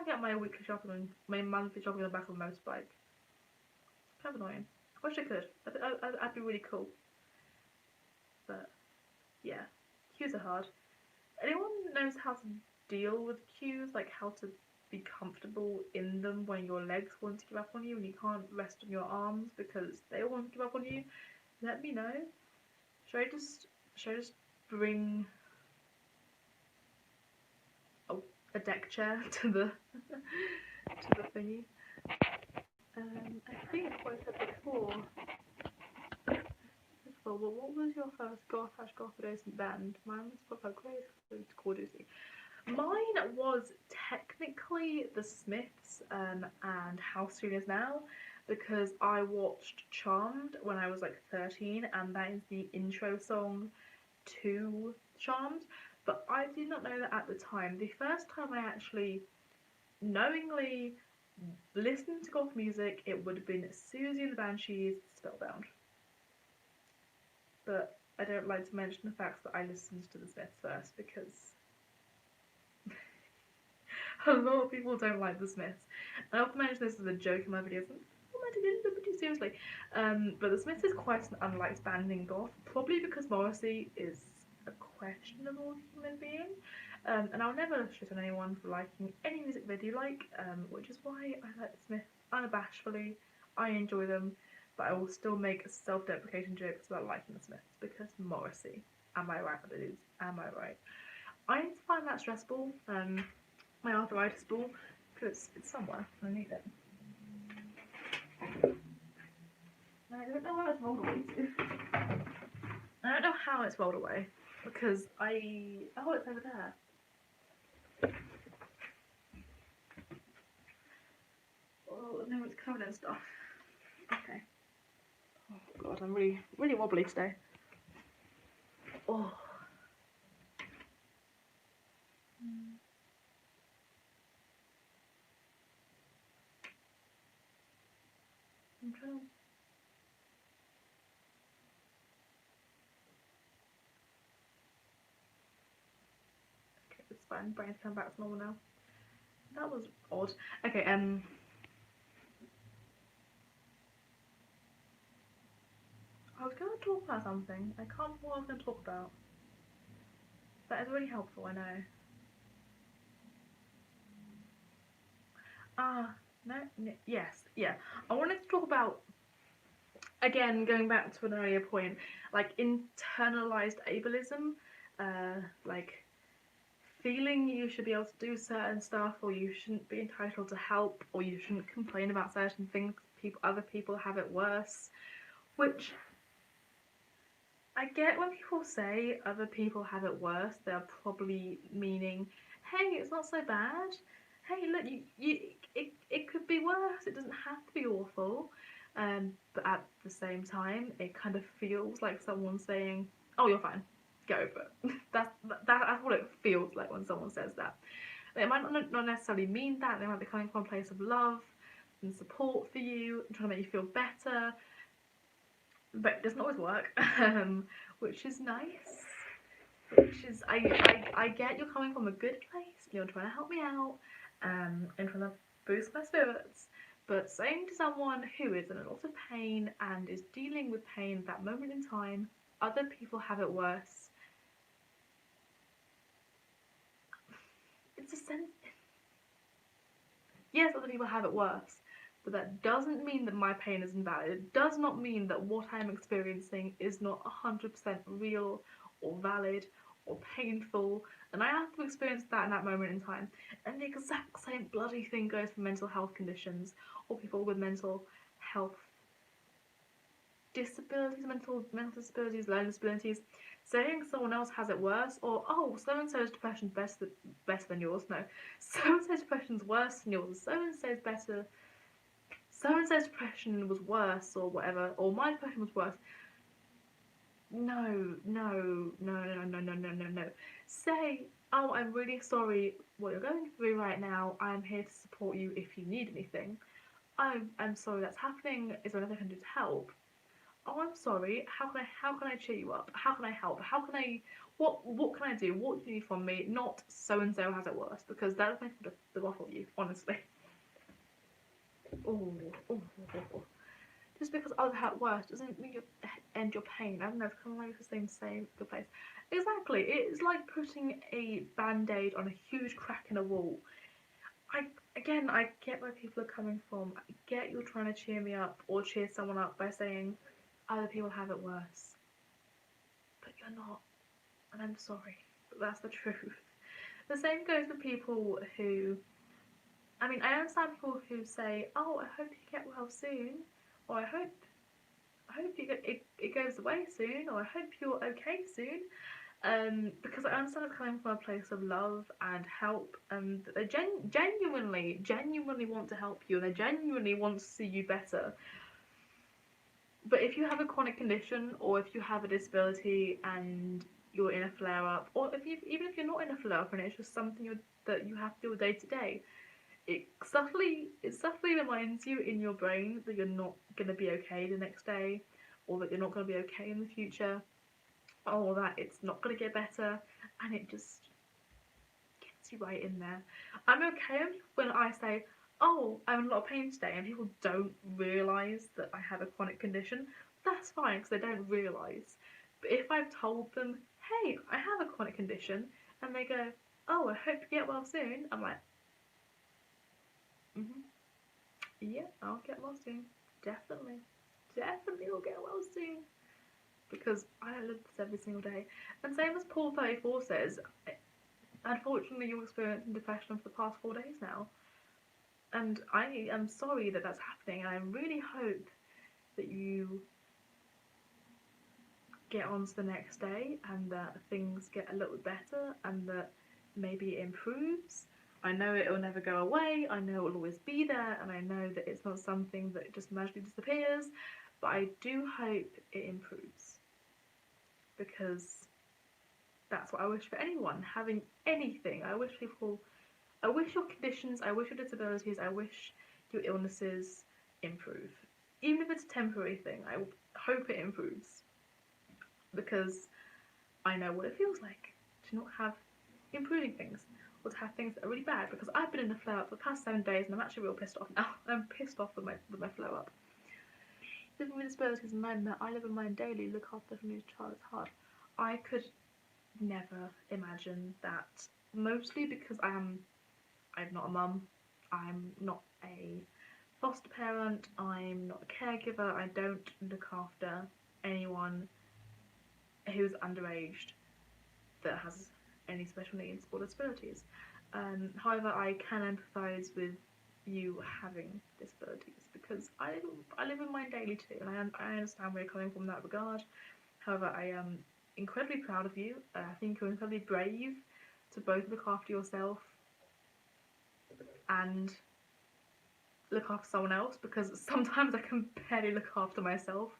get my weekly shopping, my monthly shopping on the back of a motorbike. It's kind of annoying. I wish I could. I'd be really cool. But yeah, queues are hard. Anyone knows how to deal with queues, like how to be comfortable in them when your legs want to give up on you and you can't rest on your arms because they want to give up on you, let me know. Should I just bring a deck chair to the thingy? I think what I said before. Well, what was your first goth adjacent band? Mine was Spotify Grace called Lucy. Mine was technically The Smiths and How Soon Is Now, because I watched Charmed when I was like 13, and that is the intro song to Charmed. But I did not know that at the time. The first time I actually knowingly listened to goth music, it would have been Susie and the Banshees' Spellbound. But I don't like to mention the fact that I listened to the Smiths first because a lot of people don't like the Smiths. I often mention this as a joke in my videos. I'm not taking it too seriously. But the Smiths is quite an unliked band in goth, probably because Morrissey is a questionable human being. And I'll never shit on anyone for liking any music they do like, which is why I like the Smiths unabashedly. I enjoy them, but I will still make self-deprecating jokes about liking the Smiths because Morrissey. Am I right, dudes? Am I right? I find that stressful. My arthritis ball, because it's somewhere. I need it. I don't know where it's rolled away to. I don't know how it's rolled away because oh, it's over there. Oh no, it's covered in stuff. Okay. Oh god, I'm really wobbly today. Oh. I'm trying. Okay, it's fine. Brain's come back to normal now. That was odd. Okay, I was going to talk about something. I can't remember what I was going to talk about. That is really helpful, I know. No, yes, yeah. I wanted to talk about, again, going back to an earlier point, like internalized ableism, like feeling you should be able to do certain stuff, or you shouldn't be entitled to help, or you shouldn't complain about certain things. Other people have it worse, which I get when people say other people have it worse. They're probably meaning, hey, it's not so bad. Hey, look, it could be worse. It doesn't have to be awful. But at the same time, it kind of feels like someone saying, oh, you're fine. Get over it. That's what it feels like when someone says that. It might not necessarily mean that. They might be coming from a place of love and support for you, and trying to make you feel better, but it doesn't always work, which is nice. Which is, I get you're coming from a good place, you're trying to help me out, and trying to boost my spirits, but saying to someone who is in a lot of pain and is dealing with pain at that moment in time, other people have it worse, it's a sense. Yes, other people have it worse, but that doesn't mean that my pain is invalid. It does not mean that what I'm experiencing is not 100% real or valid or painful, and I have to experience that in that moment in time. And the exact same bloody thing goes for mental health conditions or people with mental health disabilities, mental disabilities, learning disabilities. Saying someone else has it worse, or oh, so and so's depression's better than yours. No, so and so's depression's worse than yours. So and so's better. So and so's depression was worse, or whatever, or my depression was worse. No, no, no, no, no, no, no, no, no. Say, oh, I'm really sorry what you're going through right now. I'm here to support you if you need anything. I'm sorry that's happening. Is there anything I can do to help? Oh, I'm sorry. How can I cheer you up? How can I help? How can I what can I do? What do you need from me? Not so and so has it worse, because that's making the waffle you, honestly. Oh, oh, oh, oh. Just because others have it worse doesn't mean you end your pain. I don't know if kind of like the same good place. Exactly. It's like putting a band-aid on a huge crack in a wall. I again, I get where people are coming from. I get you're trying to cheer me up or cheer someone up by saying other people have it worse. But you're not, and I'm sorry, but that's the truth. The same goes for people who, I mean, I understand people who say, "Oh, I hope you get well soon," or I hope it goes away soon, or I hope you're okay soon. Because I understand it's coming from a place of love and help, and they genuinely want to help you, and they genuinely want to see you better. But if you have a chronic condition, or if you have a disability and you're in a flare up, or even if you're not in a flare up and it's just something that you have to do day to day, it subtly reminds you in your brain that you're not gonna be okay the next day, or that you're not gonna be okay in the future, or that it's not gonna get better, and it just gets you right in there. I'm okay when I say, "Oh, I'm in a lot of pain today," and people don't realise that I have a chronic condition. That's fine because they don't realise. But if I've told them, "Hey, I have a chronic condition," and they go, "Oh, I hope you get well soon," I'm like, "Mhm, yeah, I'll get well soon. Definitely, definitely, I'll get well soon." Because I live this every single day. And same as Paul 34 says, unfortunately, you're experiencing depression for the past 4 days now. And I am sorry that that's happening. And I really hope that you get on to the next day and that things get a little bit better and that maybe it improves. I know it will never go away, I know it will always be there, and I know that it's not something that just magically disappears, but I do hope it improves because that's what I wish for anyone having anything. I wish your conditions, I wish your disabilities, I wish your illnesses improve. Even if it's a temporary thing, I hope it improves because I know what it feels like to not have improving things or to have things that are really bad because I've been in a flare up for the past 7 days and I'm actually real pissed off now. I'm pissed off with my flare up. Living with disabilities is a nightmare. I live in mine daily, look after a new child is hard. I could never imagine that, mostly because I'm not a mum, I'm not a foster parent, I'm not a caregiver, I don't look after anyone who's underaged that has any special needs or disabilities. However, I can empathise with you having disabilities because I live in mine daily too, and I understand where you're coming from in that regard. However, I am incredibly proud of you. I think you're incredibly brave to both look after yourself and look after someone else because sometimes I can barely look after myself,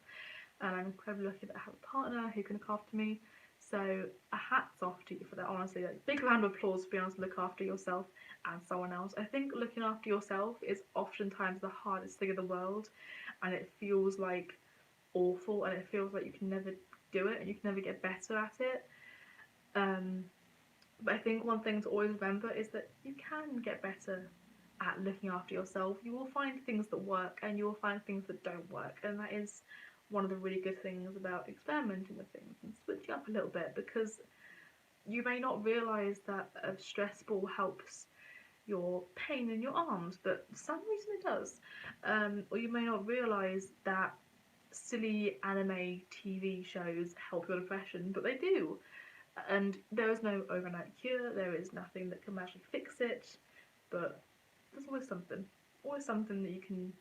and I'm incredibly lucky that I have a partner who can look after me. So a hats off to you for that, honestly. Like, big round of applause for being able to look after yourself and someone else. I think looking after yourself is oftentimes the hardest thing in the world, and it feels like awful, and it feels like you can never do it and you can never get better at it. Um, but I think one thing to always remember is that you can get better at looking after yourself. You will find things that work and you will find things that don't work, and that is one of the really good things about experimenting with things and switching up a little bit, because you may not realise that a stress ball helps your pain in your arms, but for some reason it does. Or you may not realise that silly anime TV shows help your depression, but they do. And there is no overnight cure, there is nothing that can magically fix it, but there's always something that you can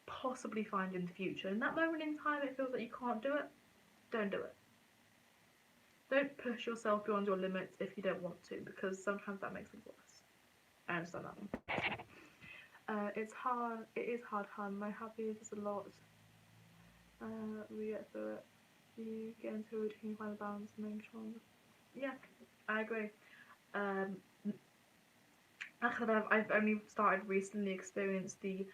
possibly find in the future. In that moment in time, it feels like you can't do it, don't do it. Don't push yourself beyond your limits if you don't want to, because sometimes that makes things worse. I understand that one. It's hard. It is hard, hun. My hubby is a lot. We get through it. You get into a routine, find the balance, and make sure. Yeah, I agree. Um, Actually, I've only started recently experienced the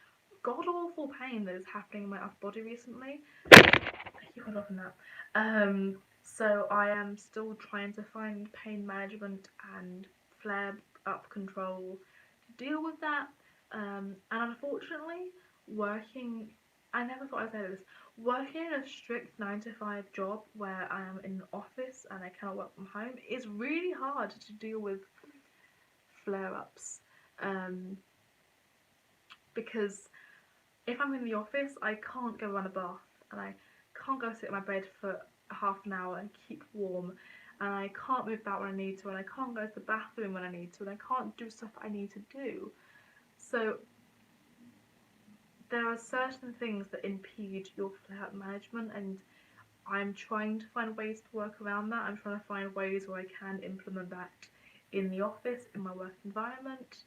god awful pain that is happening in my upper body recently. Thank you for loving that. So I am still trying to find pain management and flare up control to deal with that. And unfortunately, working, I never thought I'd say this, working in a strict 9 to 5 job where I am in an office and I cannot work from home is really hard to deal with flare ups. Um, because if I'm in the office, I can't go run a bath, and I can't go sit in my bed for half an hour and keep warm, and I can't move about when I need to, and I can't go to the bathroom when I need to, and I can't do stuff I need to do. So there are certain things that impede your flare management, and I'm trying to find ways to work around that. I'm trying to find ways where I can implement that in the office, in my work environment.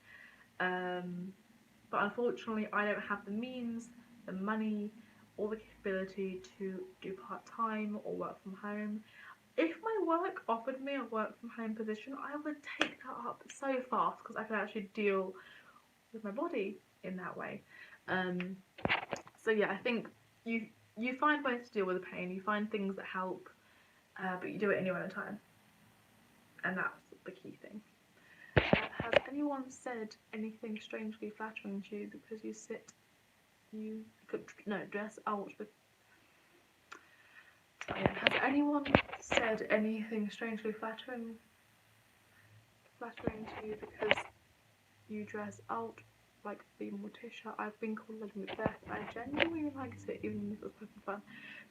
But unfortunately, I don't have the means, the money, or the capability to do part time or work from home. If my work offered me a work from home position, I would take that up so fast because I could actually deal with my body in that way. Um, so yeah, I think you find ways to deal with the pain. You find things that help, but you do it in your own time, and that's the key thing. Has anyone said anything strangely flattering to you because you could no dress out with? Yeah, has anyone said anything strangely flattering to you because you dress out like the Morticia? I've been called Lady Macbeth. I genuinely liked it, even if it was poking fun.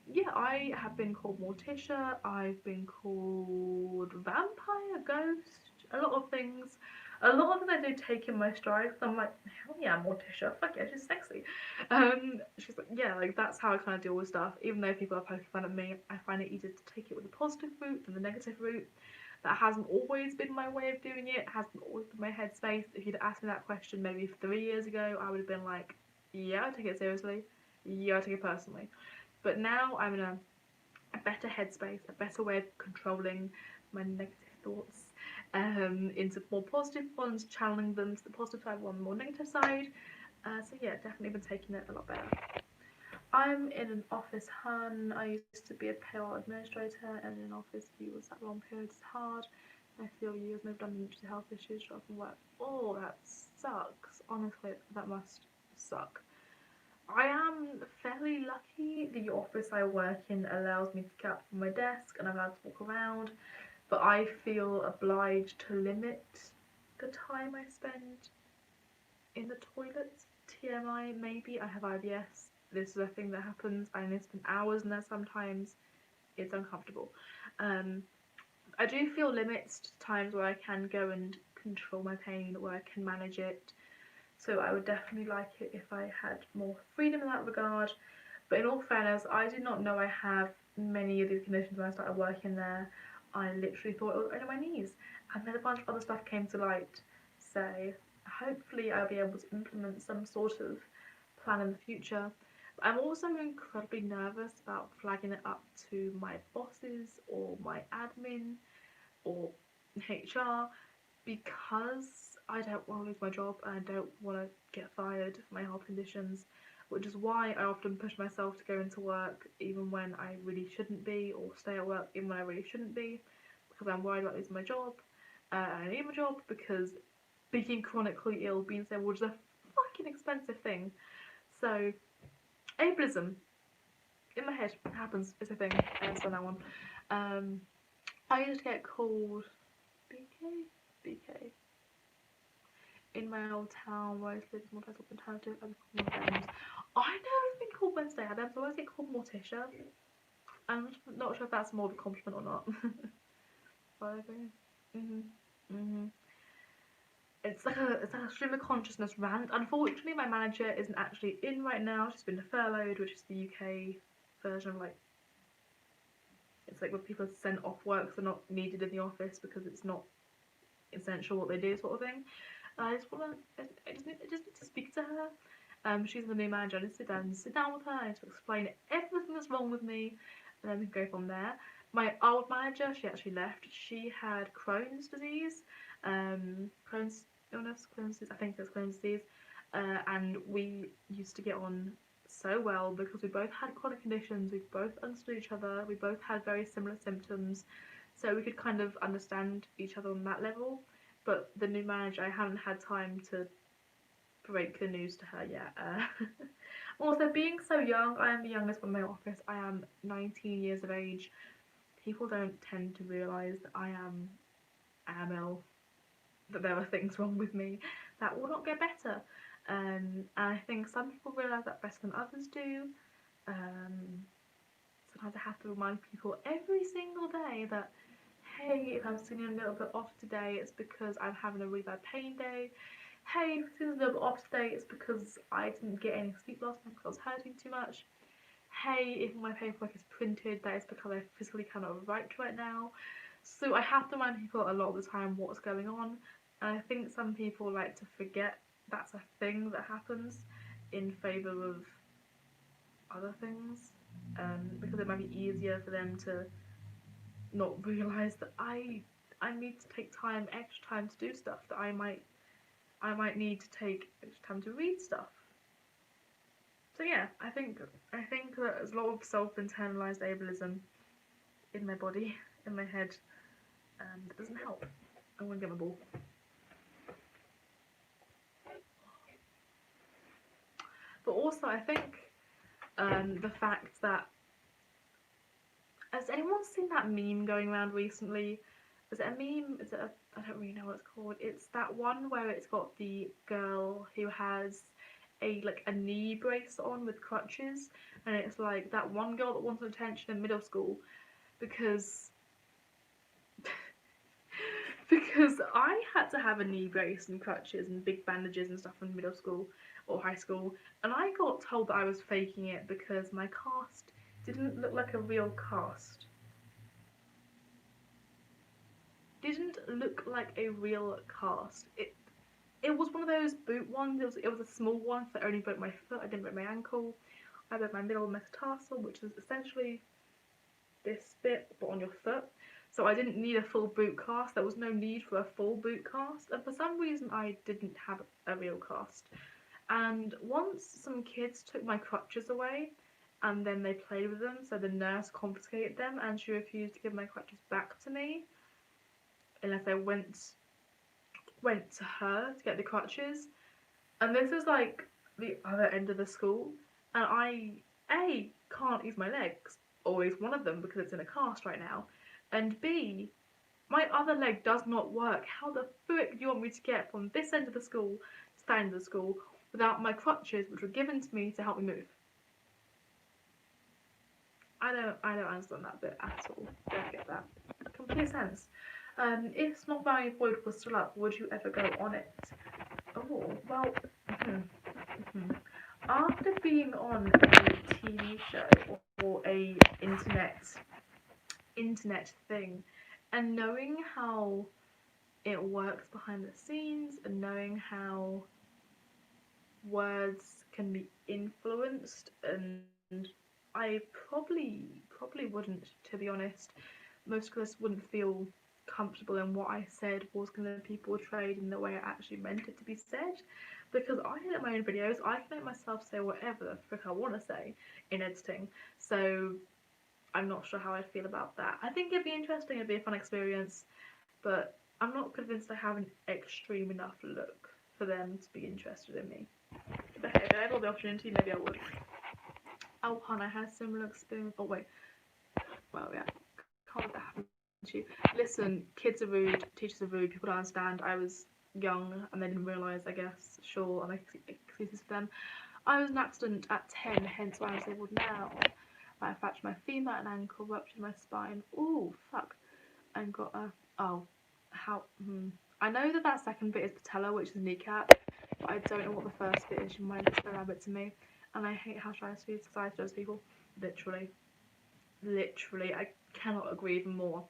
Yeah, I have been called Morticia. I've been called vampire, ghost, a lot of things. A lot of them I do take in my stride. I'm like, hell yeah, Morticia. Fuck yeah, she's sexy. She's like, yeah, like that's how I kind of deal with stuff. Even though people are poking fun at me, I find it easier to take it with a positive route than the negative route. That hasn't always been my way of doing it. Hasn't always been my headspace. If you'd asked me that question maybe 3 years ago, I would have been like, yeah, I take it seriously. Yeah, I take it personally. But now I'm in a better headspace, a better way of controlling my negative thoughts into more positive ones, channeling them to the positive side, one more negative side. So yeah, definitely been taking it a lot better. I'm in an office hun. I used to be a payroll administrator, and in an office view was that long period is hard. I feel you have moved on due to health issues, job and work. Oh, that sucks. Honestly, that must suck. I am fairly lucky. The office I work in allows me to get up from my desk and I'm allowed to walk around, but I feel obliged to limit the time I spend in the toilets. TMI, maybe. I have IBS. This is a thing that happens. I need to spend hours in there sometimes. It's uncomfortable. Um, I do feel limits to times where I can go and control my pain, where I can manage it. So I would definitely like it if I had more freedom in that regard. But in all fairness, I did not know I have many of these conditions when I started working there. I literally thought it was only my knees. And then a bunch of other stuff came to light. So hopefully I'll be able to implement some sort of plan in the future. But I'm also incredibly nervous about flagging it up to my bosses or my admin or HR because I don't want to lose my job and I don't want to get fired for my health conditions, which is why I often push myself to go into work even when I really shouldn't be, or stay at work even when I really shouldn't be, because I'm worried about losing my job. I need my job because being chronically ill, being disabled is a fucking expensive thing. So, ableism in my head happens, it's a thing, and so that one. I used to get called BK in my old town where I used to live in Morticia alternative and called Adams. I never been called Wednesday Adams, I always get called Morticia. I'm not sure if that's more of a compliment or not. But I agree. It's like a stream of consciousness rant. Unfortunately my manager isn't actually in right now, she's been furloughed, which is the UK version of like, it's like when people are sent off work, so they're not needed in the office because it's not essential what they do, sort of thing. And I just want to, I just need to speak to her. She's the new manager. I need to sit down with her. I need to explain everything that's wrong with me, and then we can go from there. My old manager, she actually left. She had Crohn's disease, Crohn's illness, Crohn's disease. I think it's Crohn's disease, and we used to get on so well because we both had chronic conditions. We both understood each other. We both had very similar symptoms, so we could kind of understand each other on that level. But the new manager, I haven't had time to break the news to her yet. Also, being so young, I am the youngest one in my office. I am 19 years of age. People don't tend to realise that I am ill, that there are things wrong with me that will not get better. And I think some people realise that better than others do. Um, Sometimes I have to remind people every single day that, hey, if I'm feeling a little bit off today, it's because I'm having a really bad pain day. Hey, if I'm feeling a little bit off today, it's because I didn't get any sleep last night because I was hurting too much. Hey, if my paperwork is printed, that is because I physically cannot write right now. So I have to remind people a lot of the time what's going on. And I think some people like to forget that's a thing that happens in favour of other things, because it might be easier for them to not realise that I need to take extra time to do stuff that I might need to take extra time to read stuff. So yeah, I think that there's a lot of self-internalized ableism in my body, in my head, and it doesn't help. I'm gonna get my ball. But also, I think the fact that, has anyone seen that meme going around recently? Is it a meme? Is it a, I don't really know what it's called. It's that one where it's got the girl who has a knee brace on with crutches, and it's like that one girl that wanted attention in middle school because because I had to have a knee brace and crutches and big bandages and stuff in middle school or high school, and I got told that I was faking it because my cast didn't look like a real cast. Didn't look like a real cast. It was one of those boot ones. It was a small one that only broke my foot. I didn't break my ankle. I broke my middle metatarsal, which is essentially this bit but on your foot. So I didn't need a full boot cast. There was no need for a full boot cast, and for some reason I didn't have a real cast. And once some kids took my crutches away, and then they played with them, so the nurse confiscated them, and she refused to give my crutches back to me unless I went to her to get the crutches. And this is like the other end of the school, and I can't use my legs, always one of them because it's in a cast right now, and B, my other leg does not work. How the frick do you want me to get from this end of the school to that end of the school without my crutches, which were given to me to help me move? I don't understand that bit at all. Don't get that. Complete sense. If Small Valley Void was still up, would you ever go on it? Oh, well, hmm, hmm. After being on a TV show or a internet thing, and knowing how it works behind the scenes, and knowing how words can be influenced, and I probably wouldn't, to be honest. Most of us wouldn't feel comfortable in what I said was going to be portrayed in the way I actually meant it to be said, because I edit my own videos. I can make myself say whatever the frick I want to say in editing, so I'm not sure how I'd feel about that. I think it'd be interesting, it'd be a fun experience, but I'm not convinced I have an extreme enough look for them to be interested in me. But hey, if I had all the opportunity, maybe I would. Oh, hon, I had similar experience. Oh, wait. Well, yeah. Can't let that happen to you. Listen, kids are rude, teachers are rude, people don't understand. I was young and they didn't realise, I guess. Sure, I make excuses for them. I was in an accident at 10, hence why I'm disabled now. I fractured my femur and ankle, ruptured my spine. Ooh, fuck. And got a. Oh. How. I know that second bit is patella, which is kneecap, but I don't know what the first bit is. You might explain that bit to me. And I hate how society does people. Literally. Literally. I cannot agree even more.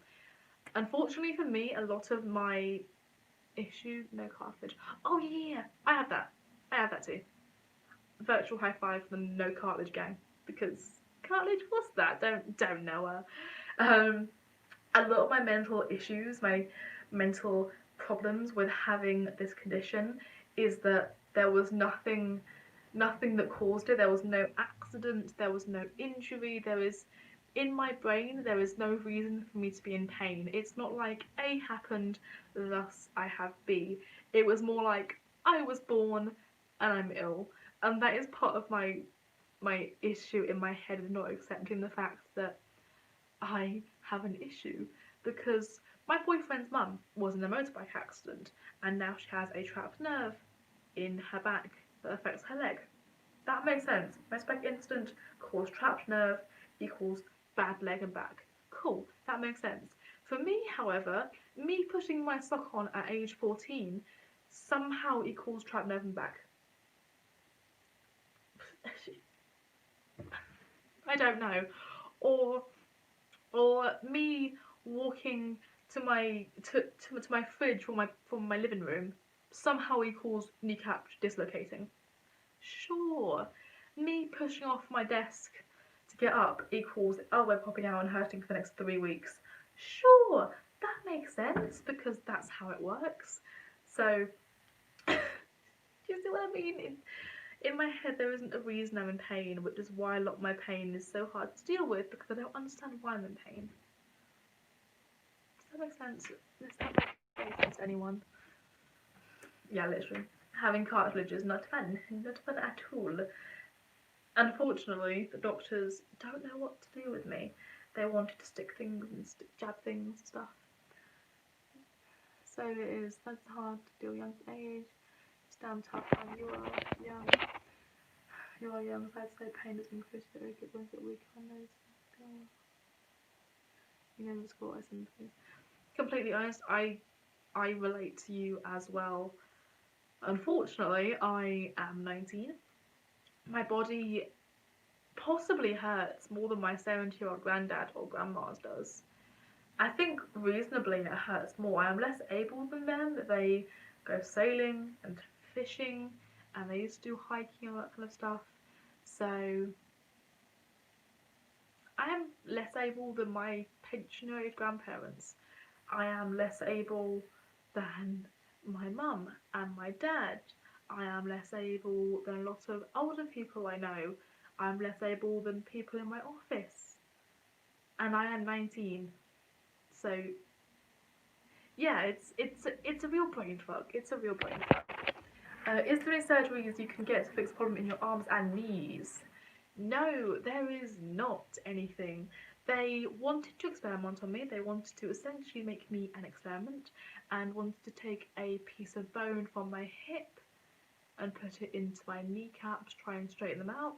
Unfortunately for me, a lot of my no cartilage. Oh yeah, I have that. I have that too. Virtual high five for the no cartilage gang, because cartilage, what's that? Don't know her. A lot of my mental issues, my mental problems with having this condition, is that there was nothing that caused it. There was no accident, there was no injury, in my brain, there is no reason for me to be in pain. It's not like A happened, thus I have B. It was more like I was born and I'm ill. And that is part of my issue in my head of not accepting the fact that I have an issue, because my boyfriend's mum was in a motorbike accident and now she has a trapped nerve in her back that affects her leg. That makes sense. Respect instant equals trapped nerve equals bad leg and back. Cool, that makes sense. For me, however, me putting my sock on at age 14 somehow equals trapped nerve and back. I don't know. Or me walking to my fridge from my living room somehow equals kneecap dislocating. Sure. Me pushing off my desk to get up equals elbow popping out and hurting for the next 3 weeks. Sure, that makes sense because that's how it works. So, do you see what I mean? In my head, there isn't a reason I'm in pain, which is why a lot of my pain is so hard to deal with because I don't understand why I'm in pain. Does that make sense? Does that make sense to anyone? Yeah, literally. Having cartilage is not fun. Not fun at all. Unfortunately, the doctors don't know what to do with me. They wanted to stick things and jab things and stuff. So it is. That's hard to do young age. It's damn tough when you are young. You are young, so I'd say pain has increased very good ones that weak on those. You know the score I sympathy. Completely honest, I relate to you as well. Unfortunately, I am 19. My body possibly hurts more than my 70-year-old granddad or grandma's does. I think reasonably it hurts more. I am less able than them. They go sailing and fishing and they used to do hiking and that kind of stuff. So I am less able than my pensionary grandparents. I am less able than my mum and my dad. I am less able than a lot of older people I know. I'm less able than people in my office. And I am 19. So yeah, it's a real brain fuck. It's a real brain fuck. Is there any surgeries you can get to fix problem in your arms and knees? No, there is not anything. They wanted to experiment on me. They wanted to essentially make me an experiment and wanted to take a piece of bone from my hip and put it into my kneecaps, try and straighten them out.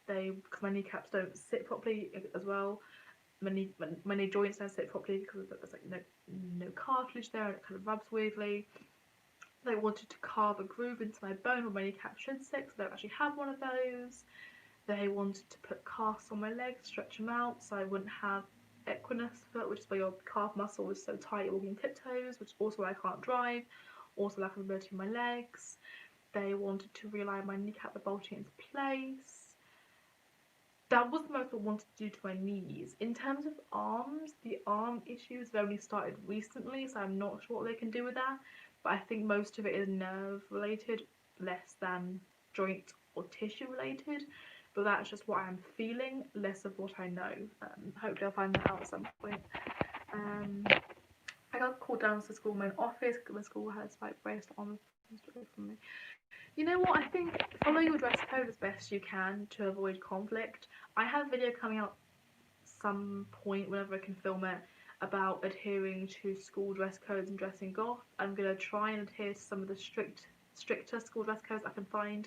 Because my kneecaps don't sit properly as well. My knee joints don't sit properly because there's like no cartilage there and it kind of rubs weirdly. They wanted to carve a groove into my bone where my kneecap should sit, so I don't actually have one of those. They wanted to put casts on my legs, stretch them out so I wouldn't have equinus foot, which is where your calf muscle is so tight you're walking tiptoes, which is also why I can't drive, also lack of ability in my legs. They wanted to realign my kneecap by bolting into place. That was the most I wanted to do to my knees. In terms of arms, the arm issues have only started recently, so I'm not sure what they can do with that. But I think most of it is nerve related, less than joint or tissue related. But that's just what I'm feeling, less of what I know. Hopefully I'll find that out at some point. I got called down to the school main office because the school has like based on from me. You know what, I think follow your dress code as best you can to avoid conflict. I have a video coming out some point whenever I can film it about adhering to school dress codes and dressing goth. I'm going to try and adhere to some of the stricter school dress codes I can find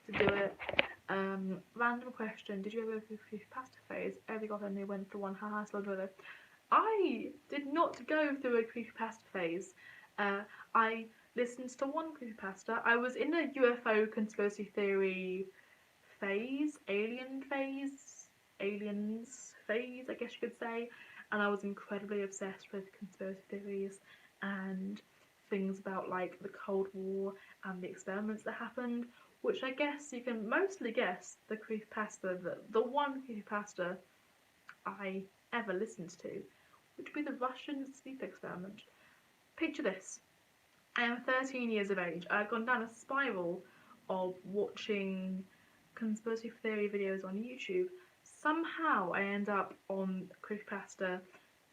to do it. Random question, did you ever go through the creepypasta phase? Every goth I knew went through one, haha, still enjoy it. I did not go through a creepypasta phase. I listened to one creepypasta. I was in a UFO conspiracy theory phase, aliens phase, I guess you could say, and I was incredibly obsessed with conspiracy theories and things about like the Cold War and the experiments that happened, which I guess you can mostly guess the creepypasta, the one creepypasta I ever listened to, which would be the Russian sleep experiment. Picture this. I am 13 years of age. I've gone down a spiral of watching conspiracy theory videos on YouTube. Somehow I end up on creepypasta,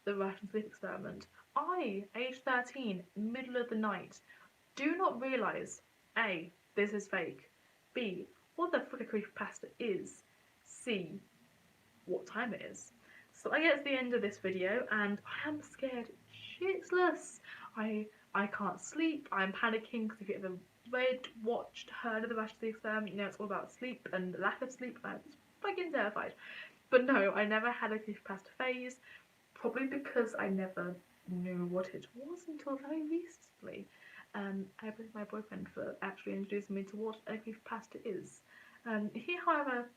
the Russian sleep experiment. I, age 13, middle of the night, do not realise A, this is fake, B, what the frick a creepypasta is, C, what time it is. So I get to the end of this video and I am scared shitless. I I can't sleep. I'm panicking because if you ever read, watched, heard of the Rashid exam, you know it's all about sleep and lack of sleep. I was fucking terrified. But no, I never had a creepypasta phase. Probably because I never knew what it was until very recently. I blame my boyfriend for actually introducing me to what a creepypasta is. He, however,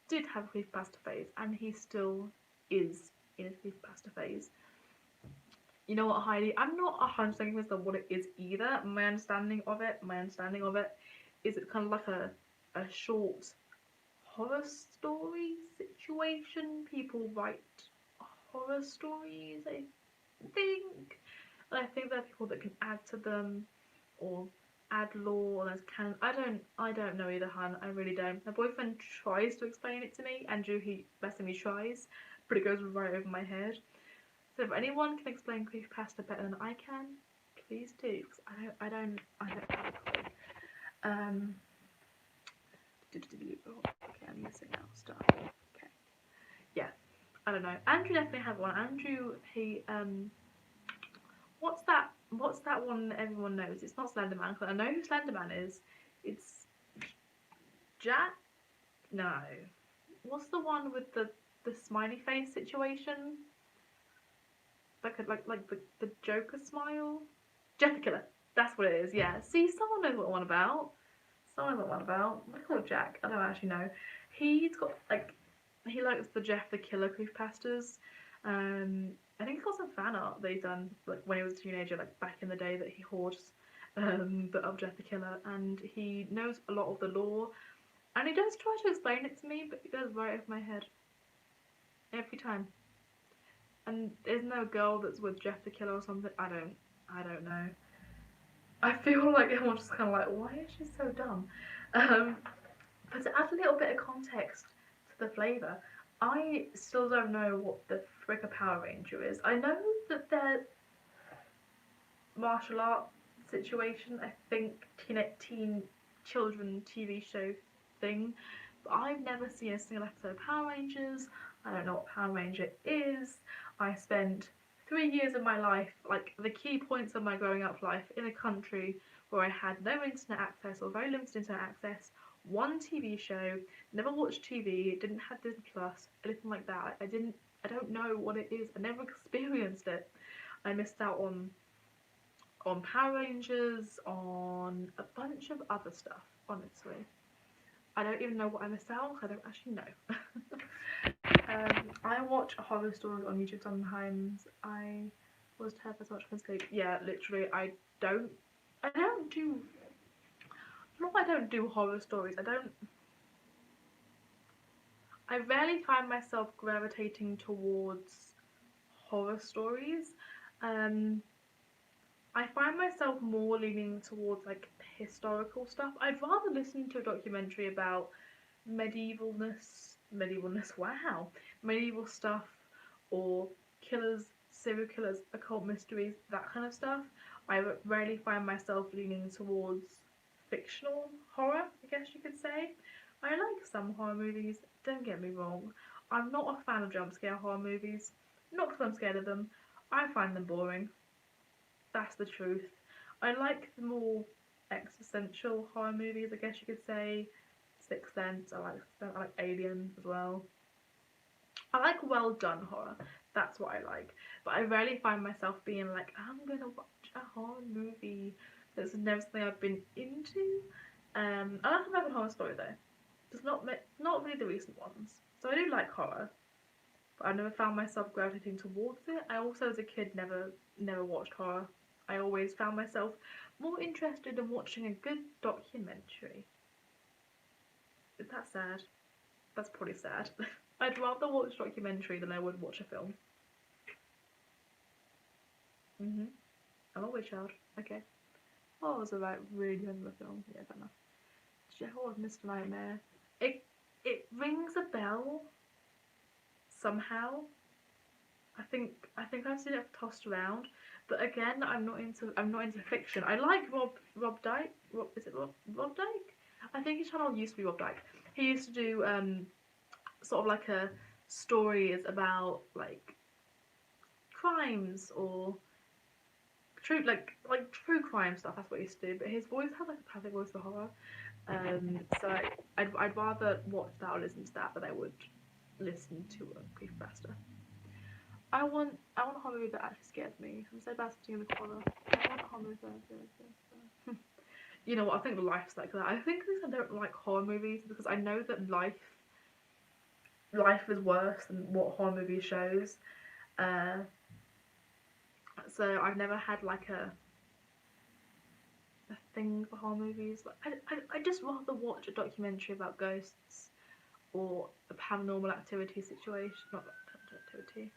did have a creepypasta phase, and he still is in a creepypasta phase. You know what, Heidi? I'm not 100% convinced of what it is either. My understanding of it is it's kind of like a short horror story situation. People write horror stories, I think. And I think there are people that can add to them or add lore or there's canon. I don't know either, hun. I really don't. My boyfriend tries to explain it to me. Andrew, he blessingly tries, but it goes right over my head. So if anyone can explain creepypasta better than I can, please do. Because I don't have a clue. Um, okay, I'm missing out stuff. Okay, yeah, I don't know. Andrew definitely has one. Andrew, he What's that one that everyone knows? It's not Slenderman. I know who Slenderman is. It's Jack. No. What's the one with the smiley face situation? Like the Joker smile. Jeff the Killer. That's what it is. Yeah. See, someone knows what I'm on about. Someone knows what I'm on about. I call it Jack. I don't actually know. He's got like he likes the Jeff the Killer creepypastas. I think he's got some fan art that he's done like when he was a teenager, like back in the day that he hoards of Jeff the Killer, and he knows a lot of the lore, and he does try to explain it to me, but it goes right over my head every time. And there's no girl that's with Jeff the Killer or something. I don't know. I feel like everyone's just kind of like, why is she so dumb? Um, but to add a little bit of context to the flavour, I still don't know what the frick a Power Ranger is. I know that they're martial art situation, I think teen children TV show thing, but I've never seen a single episode of Power Rangers. I don't know what Power Ranger is. I spent 3 years of my life, like the key points of my growing up life, in a country where I had no internet access or very limited internet access, one TV show, never watched TV, didn't have Disney Plus, anything like that. I don't know what it is. I never experienced it. I missed out on Power Rangers, on a bunch of other stuff, honestly. I don't even know what I missed out on because I don't actually know. I watch horror stories on YouTube sometimes. I was terrified so much I couldn't sleep. Yeah, literally, don't, I don't do, not I don't do horror stories, I rarely find myself gravitating towards horror stories. Um, I find myself more leaning towards like historical stuff. I'd rather listen to a documentary about medievalness, wow, medieval stuff, or killers, serial killers, occult mysteries, that kind of stuff. I rarely find myself leaning towards fictional horror, I guess you could say. I like some horror movies, don't get me wrong. I'm not a fan of jump scare horror movies, not because I'm scared of them. I find them boring. That's the truth. I like the more existential horror movies, I guess you could say. Sixth Sense, I like Alien as well. I like well done horror. That's what I like. But I rarely find myself being like, I'm gonna watch a horror movie. That's never something I've been into. I like American Horror Story though. Just not really the recent ones. So I do like horror, but I never found myself gravitating towards it. I also, as a kid, never watched horror. I always found myself more interested in watching a good documentary. Is that sad? That's probably sad. I'd rather watch a documentary than I would watch a film. I'm a witch child. Okay. Oh, I was about really young in the film. Yeah, fair enough. Did you ever watch Mr. Nightmare? It it rings a bell somehow. I think I've seen it tossed around, but again, I'm not into fiction. I like Rob Dyke. Is it Rob Dyke? I think his channel used to be Rob Dyke. He used to do sort of like a stories about like crimes or like true crime stuff. That's what he used to do. But his voice had like a perfect voice for horror. So I'd rather watch that or listen to that, but I would listen to a creepypasta. I want a horror movie that actually scares me. I'm so bad sitting in the corner. I want a horror movie that. You know what? I think life's like that. I think because I don't like horror movies because I know that life is worse than what horror movie shows. Uh, so I've never had like a thing for horror movies. Like I just rather watch a documentary about ghosts or a paranormal activity situation. Not activity.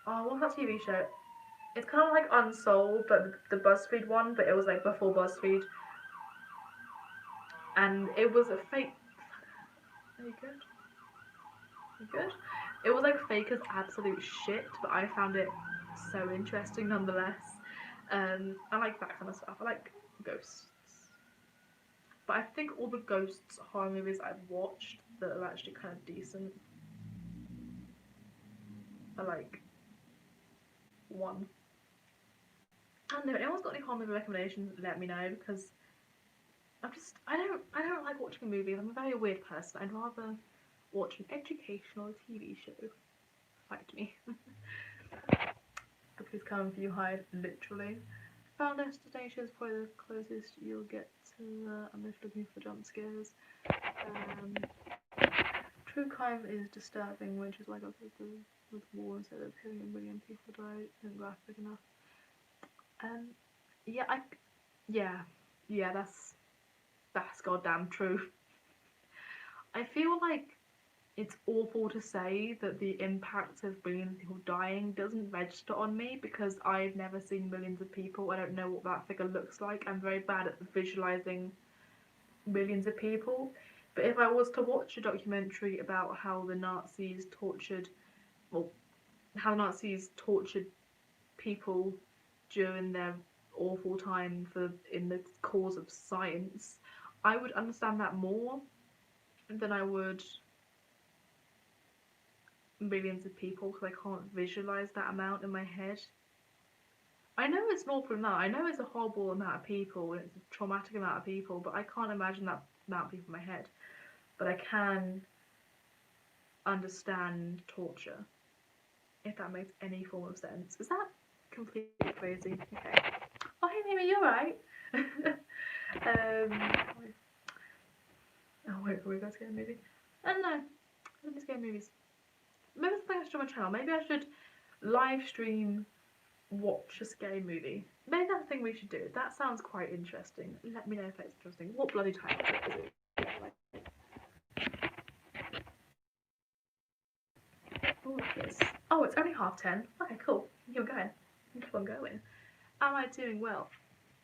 Oh, what's that TV show? It's kind of like Unsolved, but the BuzzFeed one, but it was like before BuzzFeed, and it was a fake. Are you good? You good? It was like fake as absolute shit, but I found it so interesting nonetheless. I like that kind of stuff. I like ghosts, but I think all the ghosts horror movies I've watched that are actually kind of decent are like one. I don't know. If anyone's got any horror movie recommendations, let me know because I don't like watching movies. I'm a very weird person. I'd rather watch an educational TV show. Fight me. But please come if you hide, literally. Final Destination is probably the closest you'll get to I'm just looking for jump scares. Um, True crime is disturbing, which is why I got with war instead of hearing a million people die isn't graphic enough. Um, yeah, yeah, that's goddamn true. I feel like it's awful to say that the impact of millions of people dying doesn't register on me because I've never seen millions of people. I don't know what that figure looks like. I'm very bad at visualizing millions of people. But if I was to watch a documentary about how the Nazis tortured, well, how the Nazis tortured people during their awful time in the cause of science, I would understand that more than I would millions of people because I can't visualize that amount in my head. I know it's an awful amount. I know it's a horrible amount of people and it's a traumatic amount of people, but I can't imagine that amount of people in my head. But I can understand torture, if that makes any form of sense. Is that completely crazy? Okay. Oh, hey, maybe you're right. Oh, wait, are we going to get a movie? I don't know. I think it's getting movies. Maybe something I should do on my channel. Maybe I should live stream watch a scary movie. Maybe that's the thing we should do. That sounds quite interesting. Let me know if that's interesting. What bloody time is it? Oh, it is. Oh, it's only 10:30. Okay, cool. You're going. Keep on going. Am I doing well?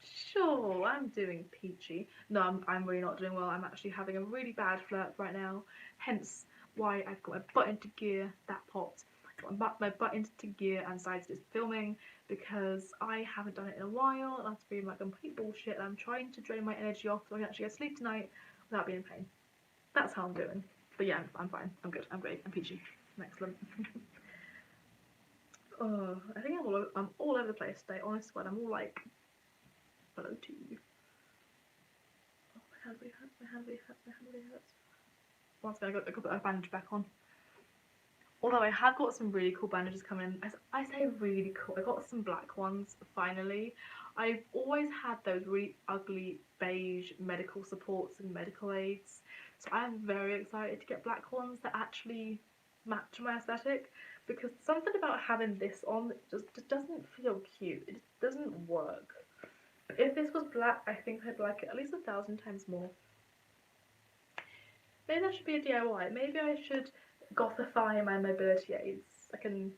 Sure, I'm doing peachy. No, I'm really not doing well. I'm actually having a really bad flirt right now. Hence why I've got my butt into gear, that pot. I got my butt into gear and decided to filming because I haven't done it in a while and that's been like complete bullshit and I'm trying to drain my energy off so I can actually get sleep tonight without being in pain. That's how I'm doing. But yeah, I'm fine. I'm good. I'm great. I'm peachy. I'm excellent. Oh, I think I'm all over the place today. Honestly, but I'm all like hello to you. Oh, my hand really hurts. My hand really hurts. My hand really hurts. Once again, I got a bandage back on. Although I have got some really cool bandages coming in. I say really cool. I got some black ones finally. I've always had those really ugly beige medical supports and medical aids. So I am very excited to get black ones that actually match my aesthetic because something about having this on just doesn't feel cute. It just doesn't work. If this was black, I think I'd like it at least 1,000 times more. Maybe that should be a DIY. Maybe I should gothify my mobility aids. I can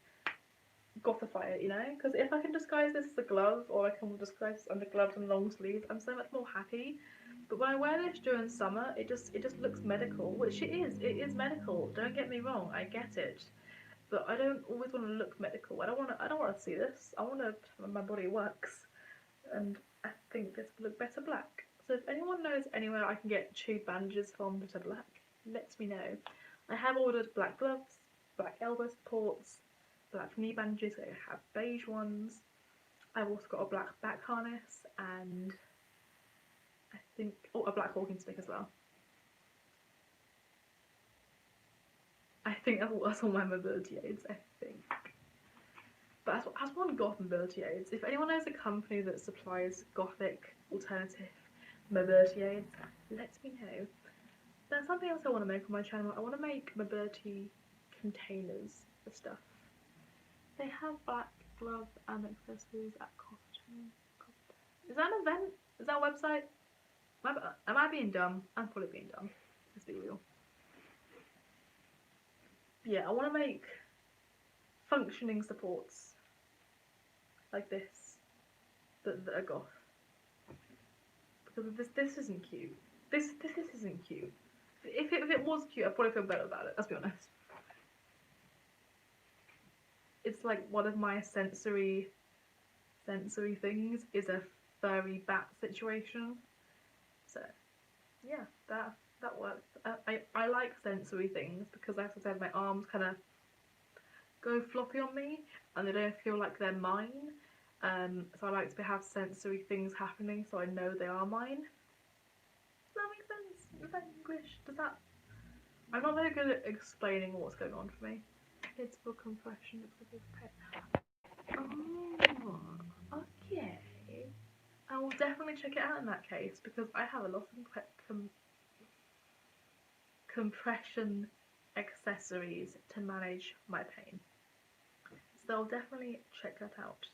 gothify it, you know? Because if I can disguise this as a glove, or I can disguise this under gloves and long sleeves, I'm so much more happy. But when I wear this during summer, it just looks medical, which it is. It is medical. Don't get me wrong. I get it. But I don't always want to look medical. I don't want to see this. I want to my body works, and I think this would look better black. So if anyone knows anywhere I can get tube bandages from that are black, let me know. I have ordered black gloves, black elbow supports, black knee bandages. I have beige ones. I've also got a black back harness and I think, oh, a black walking stick as well. I think that's all my mobility aids, I think. But as one Goth mobility aids, if anyone knows a company that supplies Gothic alternative mobility aids, let me know. There's something else I want to make on my channel. I want to make mobility containers for stuff. They have black glove and accessories at Costume. Is that an event? Is that a website? Am I being dumb? I'm probably being dumb. Let's be real. Yeah, I want to make functioning supports like this that are Goth. Because this isn't cute. This isn't cute. If it was cute, I'd probably feel better about it. Let's be honest. It's like one of my sensory things is a furry bat situation. So yeah, that works. I like sensory things because, as I said, my arms kind of go floppy on me and they don't feel like they're mine. So I like to have sensory things happening so I know they are mine. Does that make sense? Is that English? Does that? I'm not very good at explaining what's going on for me. It's for compression. Oh, okay. I will definitely check it out in that case because I have a lot of compression accessories to manage my pain. So I'll definitely check that out.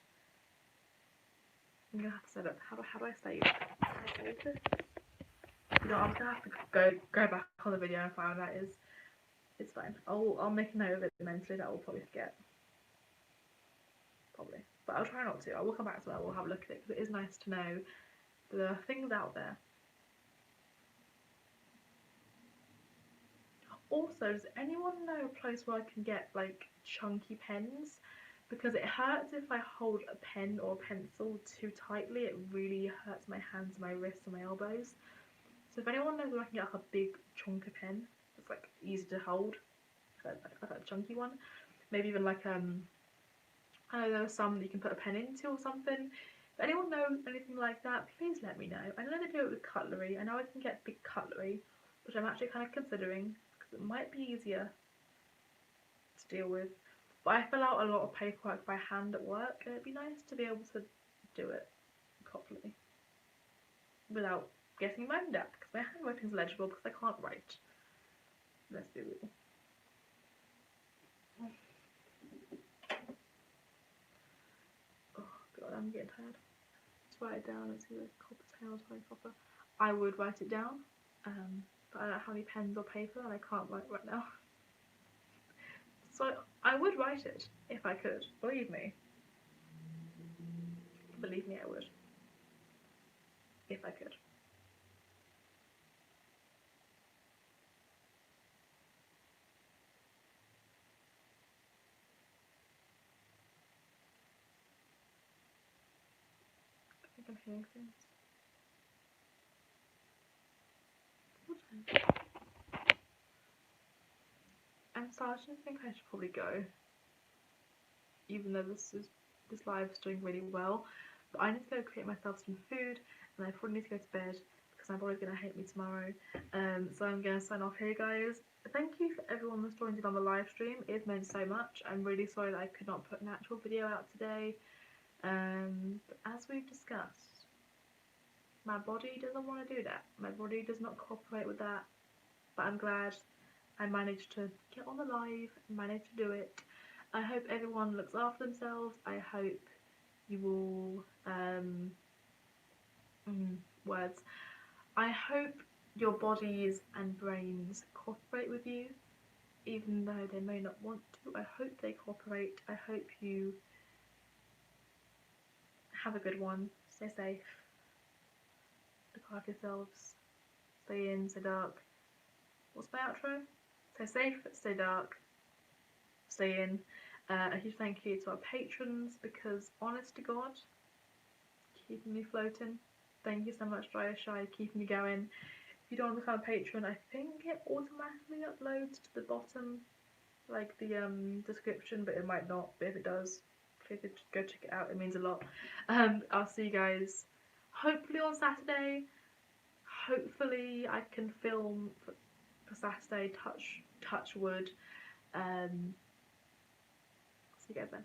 I'm gonna have to set up. How do I save it? You know, I'm gonna have to go back on the video and find out. It's fine. I'll make a note of it mentally that I'll probably forget. Probably, but I'll try not to. I will come back to it. We'll have a look at it because it is nice to know there are things out there. Also, does anyone know a place where I can get like chunky pens? Because it hurts if I hold a pen or a pencil too tightly. It really hurts my hands, my wrists, and my elbows. So if anyone knows where I can get like a big chunky pen that's like easy to hold, like a chunky one, maybe even like I know there are some that you can put a pen into or something. If anyone knows anything like that, please let me know. I know they do it with cutlery. I know I can get big cutlery, which I'm actually kind of considering because it might be easier to deal with. But I fill out a lot of paperwork by hand at work, and it'd be nice to be able to do it properly without getting moaned at because my handwriting's legible because I can't write. Let's be real. Oh god, I'm getting tired. Let's write it down. Let's see the copper tails, copper. I would write it down, but I don't have any pens or paper and I can't write right now. So I would write it if I could. Believe me. Believe me, I would. If I could. I think I'm hearing things. I'm starting to think I should probably go, even though this live is doing really well. But I need to go create myself some food, and I probably need to go to bed because my body's gonna hate me tomorrow. So I'm gonna sign off here, guys. Thank you for everyone that's joined in on the live stream. It meant so much. I'm really sorry that I could not put an actual video out today. But as we've discussed, my body doesn't want to do that. My body does not cooperate with that. But I'm glad I managed to get on the live, managed to do it. I hope everyone looks after themselves. I hope you will, words. I hope your bodies and brains cooperate with you, even though they may not want to. I hope they cooperate. I hope you have a good one. Stay safe. Look after yourselves. Stay in, stay dark. What's my outro? Stay safe, stay dark, stay in. A huge thank you to our patrons because, honest to God, keeping me floating. Thank you so much, Dry Shy, keeping me going. If you don't want to become a patron, I think it automatically uploads to the bottom, like the description, but it might not. But if it does, please go check it out. It means a lot. I'll see you guys hopefully on Saturday. Hopefully I can film for Saturday. Touch wood. See you guys then.